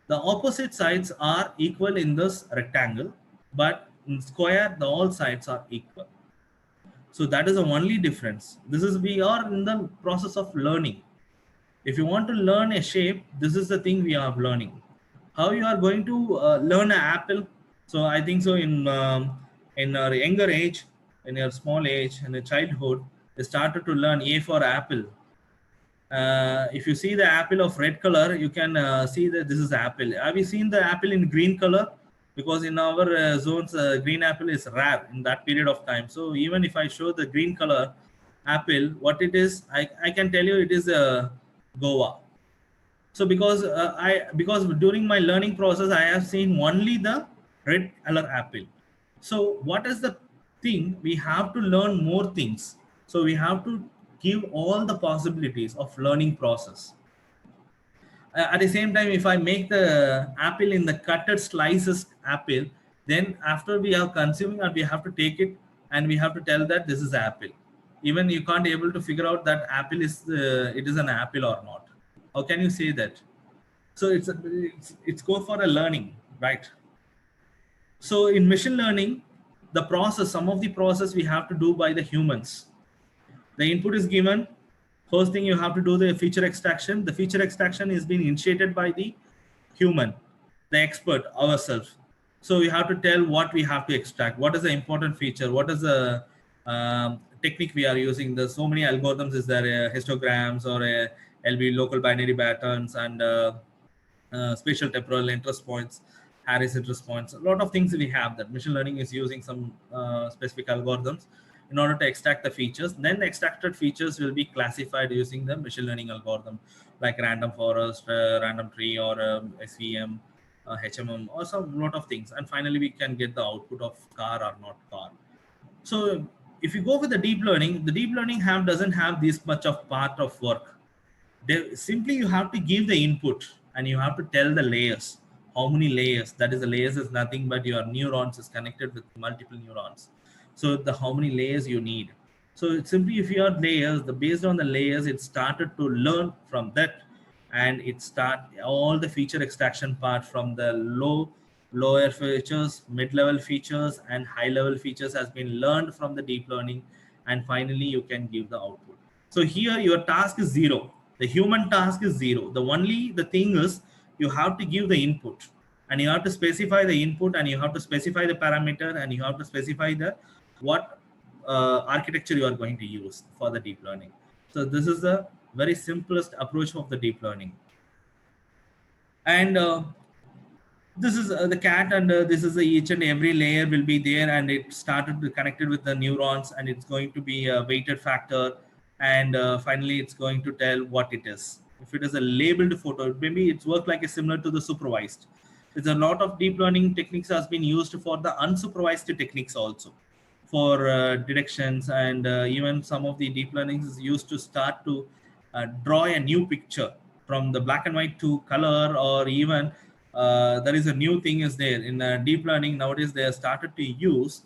the opposite sides are equal in this rectangle, but in square the all sides are equal. So that is the only difference. This is, we are in the process of learning. If you want to learn a shape, this is the thing we are learning. How you are going to learn an apple? So I think so in our younger age, in your small age, in a childhood, they started to learn A for apple. If you see the apple of red color, you can see that this is apple. Have you seen the apple in green color? Because in our zones, green apple is rare in that period of time. So even if I show the green color apple, what it is, I can tell you it is a guava. So because during my learning process, I have seen only the red color apple. So what is the thing? We have to learn more things. So we have to give all the possibilities of learning process. At the same time, if I make the apple in the cutted slices apple, then after we are consuming it, we have to take it and we have to tell that this is apple. Even you can't able to figure out that apple is it is an apple or not. How can you say that? So it's go for a learning, right? So in machine learning, the process, some of the process we have to do by the humans. The input is given. First thing you have to do the feature extraction. The feature extraction is being initiated by the human, the expert, ourselves. So we have to tell what we have to extract. What is the important feature? What is the technique we are using? There's so many algorithms. Is there histograms or LB local binary patterns and spatial temporal interest points, Harris interest points. A lot of things we have that machine learning is using some specific algorithms in order to extract the features. Then the extracted features will be classified using the machine learning algorithm, like random forest, random tree, or SVM, HMM, or some lot of things. And finally, we can get the output of car or not car. So if you go with the deep learning doesn't have this much of part of work. Simply you have to give the input. and you have to tell the layers. How many layers? That is, the layers is nothing but your neurons is connected with multiple neurons. So the how many layers you need. So it's simply, if you have layers, the based on the layers, it started to learn from that, and it start all the feature extraction part from the lower features, mid-level features, and high-level features has been learned from the deep learning, and finally you can give the output. So here your task is zero. The human task is zero. The only the thing is, you have to give the input, and you have to specify the input, and you have to specify the parameter, and you have to specify the what architecture you are going to use for the deep learning. So this is the very simplest approach of the deep learning. And this is the cat, and this is each and every layer will be there, and it started to connected with the neurons, and it's going to be a weighted factor, and finally it's going to tell what it is. If it is a labeled photo, maybe it's work like a similar to the supervised. There's a lot of deep learning techniques has been used for the unsupervised techniques also, for detections, and even some of the deep learning is used to start to draw a new picture from the black and white to color, or even there is a new thing is there in deep learning nowadays. They have started to use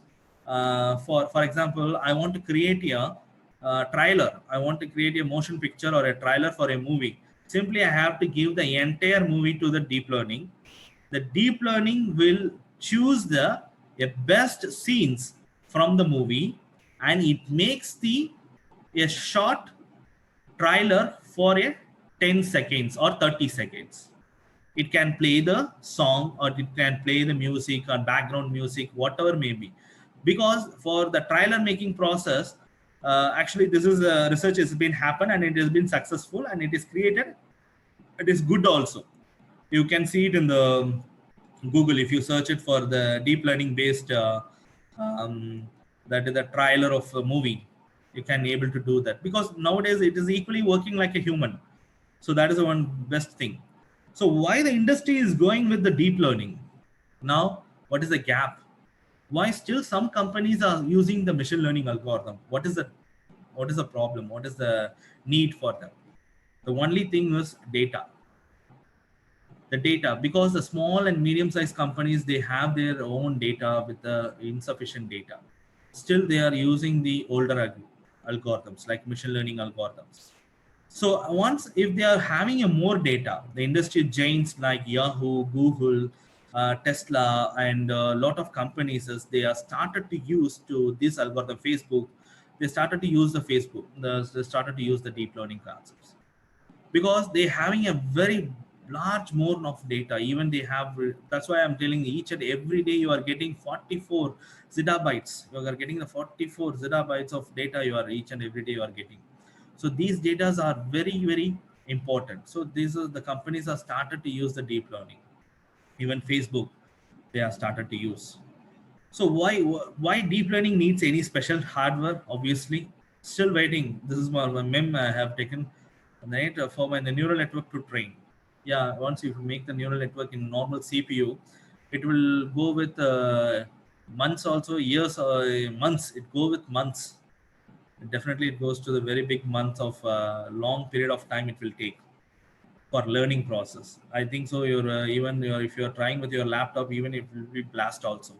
for example, I want to create a trailer. I want to create a motion picture or a trailer for a movie. Simply I have to give the entire movie to the deep learning. The deep learning will choose the best scenes from the movie, and it makes the a short trailer for a 10 seconds or 30 seconds. It can play the song, or it can play the music or background music, whatever may be. Because for the trailer making process, actually this is research has been happened, and it has been successful, and it is created. It is good also. You can see it in the Google if you search it for the deep learning based that is the trailer of a movie. You can able to do that, because nowadays it is equally working like a human. So that is the one best thing. So why the industry is going with the deep learning? Now, what is the gap? Why still some companies are using the machine learning algorithm? What is the problem? What is the need for them? The only thing is data. The data, because the small and medium sized companies, they have their own data with the insufficient data. Still they are using the older algorithms like machine learning algorithms. So once if they are having a more data, the industry giants like Yahoo, Google, Tesla, and a lot of companies, as they are started to use to this algorithm, Facebook, they started to use the Facebook, they started to use the deep learning concepts, because they having a very large more of data. Even they have, that's why I'm telling each and every day you are getting 44 zettabytes. You are getting the 44 zettabytes of data you are each and every day you are getting. So these data are very important. So these are the companies are started to use the deep learning. Even Facebook, they are started to use. So why deep learning needs any special hardware? Obviously, still waiting. This is my mem I have taken right for my the neural network to train. Yeah, once you make the neural network in normal CPU, it will go with months, also years or months. It go with months. Definitely, it goes to the very big months of long period of time it will take for learning process. I think so. If you're trying with your laptop, even it will be blast also.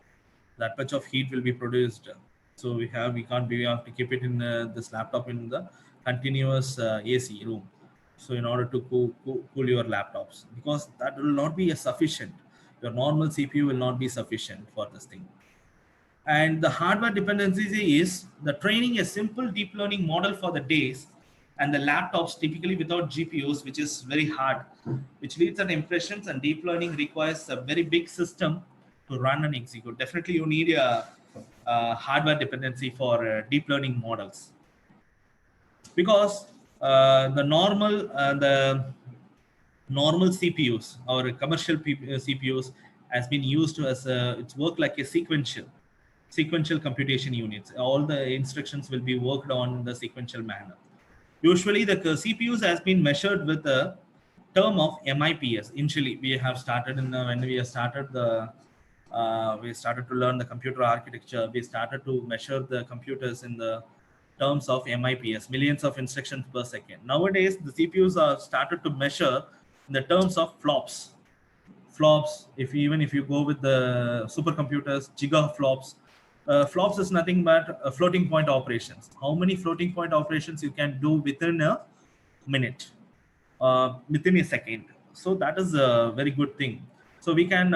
That much of heat will be produced. So we have to keep it in this laptop in the continuous AC room. So in order to cool your laptops, because that will not be a sufficient. Your normal CPU will not be sufficient for this thing. And the hardware dependency is the training a simple deep learning model for the days, and the laptops typically without GPUs, which is very hard, which leads to impressions, and deep learning requires a very big system to run and execute. Definitely, you need a hardware dependency for deep learning models, because the normal CPUs or commercial CPUs has been used as it's work like a sequential computation units. All the instructions will be worked on the sequential manner. Usually the CPUs has been measured with a term of MIPS. Initially, we have started when we have started we started to learn the computer architecture. We started to measure the computers in the terms of MIPS, millions of instructions per second. Nowadays, the CPUs are started to measure in the terms of flops. Flops, even if you go with the supercomputers, gigaflops, flops is nothing but floating point operations. How many floating point operations you can do within a minute, within a second. So that is a very good thing. So we can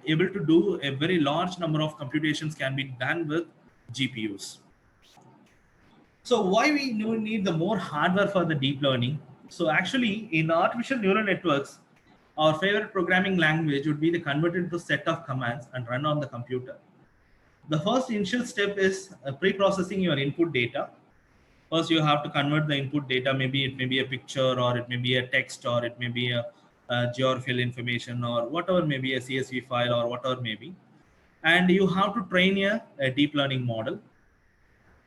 able to do a very large number of computations can be done with GPUs. So why we need the more hardware for the deep learning? So actually in artificial neural networks, our favorite programming language would be the converted to set of commands and run on the computer. The first initial step is pre-processing your input data. First, you have to convert the input data. Maybe it may be a picture, or it may be a text, or it may be a geographical information, or whatever may be a CSV file, or whatever may be. And you have to train a deep learning model.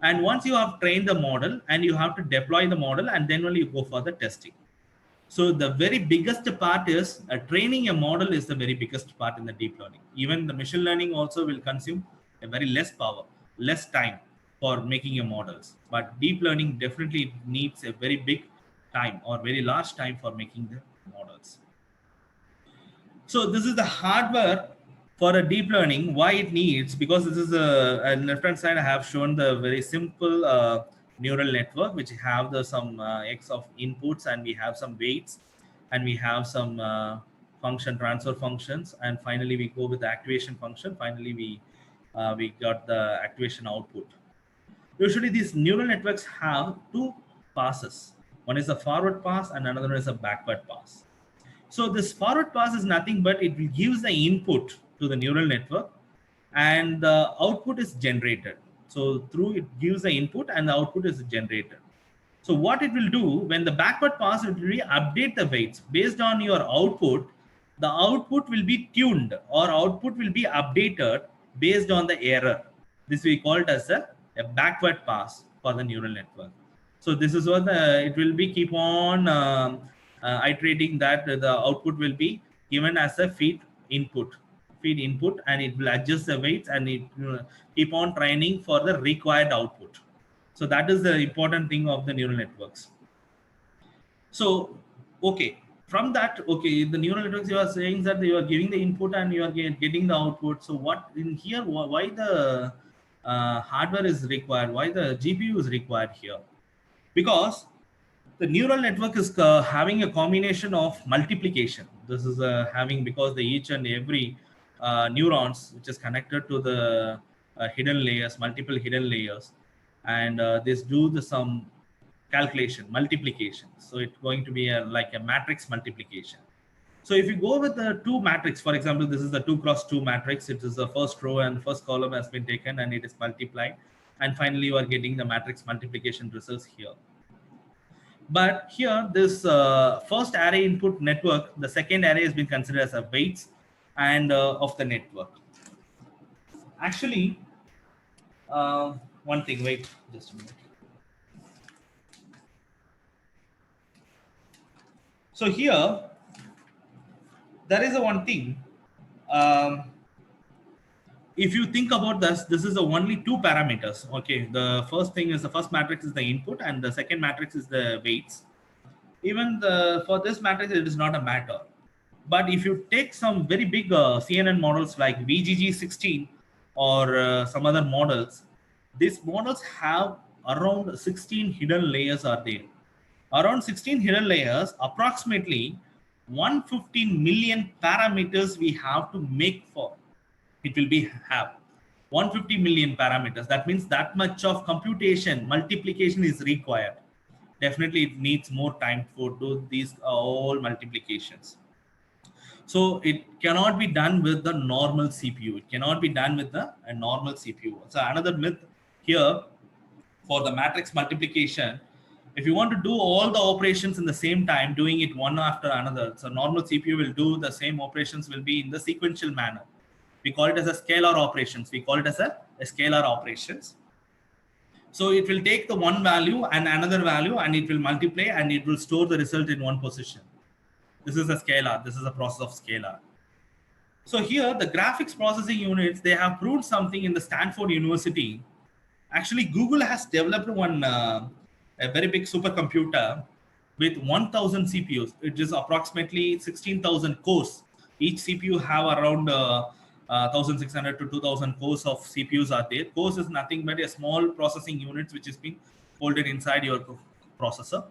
And once you have trained the model, and you have to deploy the model, and then only you go for the testing. So the very biggest part is training a model is the very biggest part in the deep learning. Even the machine learning also will consume a very less power, less time for making your models. But deep learning definitely needs a very big time or very large time for making the models. So this is the hardware for a deep learning. Why it needs? Because this is a left hand side. I have shown the very simple neural network, which have the some x of inputs, and we have some weights, and we have some function transfer functions, and finally we go with the activation function. Finally we got the activation output. Usually these neural networks have two passes. One is a forward pass and another one is a backward pass. So this forward pass is nothing but it gives the input to the neural network and the output is generated. So through it gives the input and the output is generated. So what it will do when the backward pass, it will update the weights based on your output. The output will be tuned or output will be updated based on the error. This we call it as a backward pass for the neural network. So this is what it will be keep on iterating that the output will be given as a feed input, and it will adjust the weights and it keep on training for the required output. So that is the important thing of the neural networks. So, okay, from that, okay, the neural networks, you are saying that you are giving the input and you are getting the output. So what in here, why the hardware is required? Why the GPU is required here? Because the neural network is having a combination of multiplication. This is having, because the each and every neurons which is connected to the hidden layers, multiple hidden layers, and this do the some calculation, multiplication. So it's going to be like a matrix multiplication. So if you go with the two matrix, for example, this is the 2x2 matrix. It is the first row and first column has been taken and it is multiplied. And finally, you are getting the matrix multiplication results here. But here, this first array input network, the second array has been considered as a weights and of the network. Actually, one thing, wait just a minute. So here, there is a one thing. If you think about this is the only two parameters. Okay, the first thing is the first matrix is the input and the second matrix is the weights. Even for this matrix, it is not a matter. But if you take some very big CNN models like VGG16 or some other models, these models have around 16 hidden layers are there. Around 16 hidden layers, approximately 115 million parameters we have to make for. It will be have 150 million parameters. That means that much of computation, multiplication is required. Definitely it needs more time for do these all multiplications. So it cannot be done with the normal CPU. It cannot be done with a normal CPU. So another myth here for the matrix multiplication, if you want to do all the operations in the same time, doing it one after another, so normal CPU will do the same operations will be in the sequential manner. We call it as a scalar operations. We call it as a scalar operations. So it will take the one value and another value and it will multiply and it will store the result in one position. This is a scalar. This is a process of scalar. So here the graphics processing units, they have proved something in the Stanford University. Actually, Google has developed one a very big supercomputer with 1000 CPUs. It is approximately 16,000 cores. Each CPU have around 1600 to 2000 cores of CPUs are there. Cores is nothing but a small processing units which is being folded inside your processor.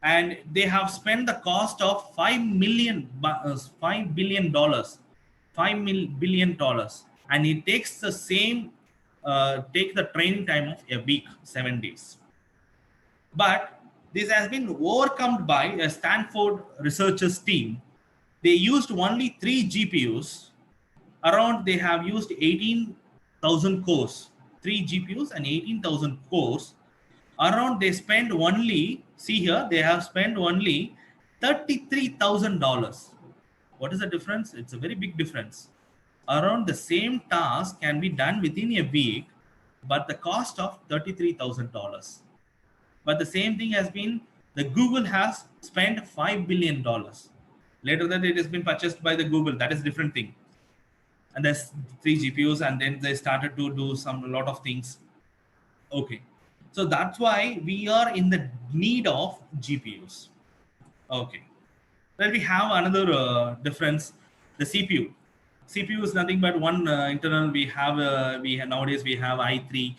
And they have spent the cost of $5 billion, and it takes the same, take the training time of a week, 7 days. But this has been overcome by a Stanford researchers team. They used only 3 GPUs. Around they have used 18,000 cores, 3 GPUs and 18,000 cores. Around they spend only, see here, they have spent only $33,000. What is the difference? It's a very big difference. Around the same task can be done within a week, but the cost of $33,000. But the same thing has been, the Google has spent $5 billion. Later that it has been purchased by the Google, that is a different thing. And there's 3 GPUs, and then they started to do a lot of things. Okay. So that's why we are in the need of GPUs. Okay. Then we have another difference, the CPU. CPU is nothing but one internal. We have nowadays we have i3,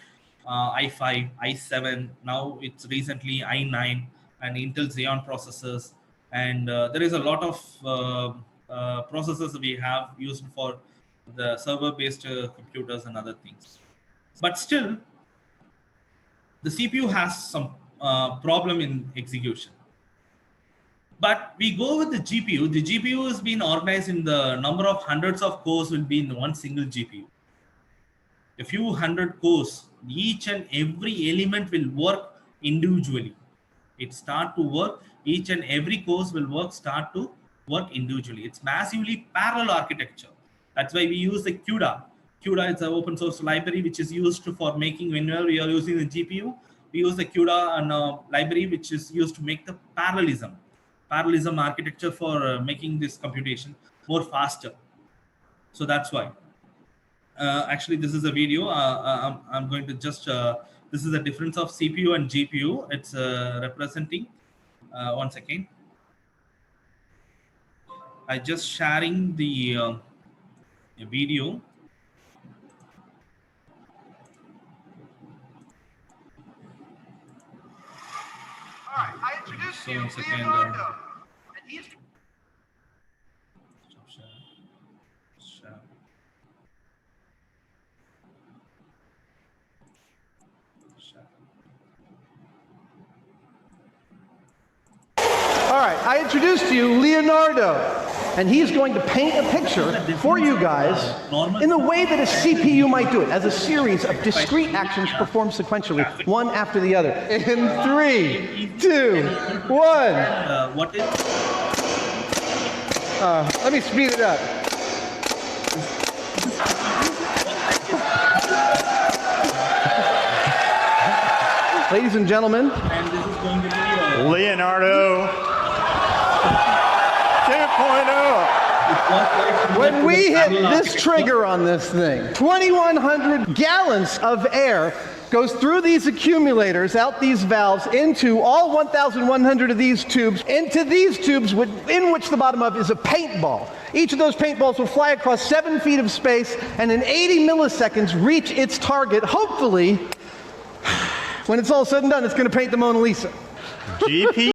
i5, i7. Now it's recently i9 and Intel Xeon processors, and there is a lot of processors we have used for the server-based computers and other things. But still, the CPU has some problem in execution. But we go with the GPU. The GPU has been organized in the number of hundreds of cores will be in one single GPU. A few hundred cores, each and every element will work individually. It start to work, each and every course will start to work individually. It's massively parallel architecture. That's why we use the CUDA. CUDA is an open source library which is used for making, whenever we are using the GPU, we use the CUDA and library which is used to make the parallelism architecture for making this computation more faster. So that's why. Actually, this is a video. I'm going to just, this is the difference of CPU and GPU. It's representing, one second. I just sharing the video. All right, I introduced you to Leonardo. And he's... Stop share. All right, I introduced to you Leonardo, and he's going to paint a picture for you guys in the way that a CPU might do it, as a series of discrete actions performed sequentially, one after the other. In 3, 2, 1. What is? Let me speed it up. Ladies and gentlemen, And this is going to be Leonardo 2.0. when we hit this trigger on this thing, 2,100 gallons of air goes through these accumulators, out these valves, into all 1,100 of these tubes, into these tubes in which the bottom of is a paintball. Each of those paintballs will fly across 7 feet of space and in 80 milliseconds reach its target. Hopefully, when it's all said and done, it's going to paint the Mona Lisa. GP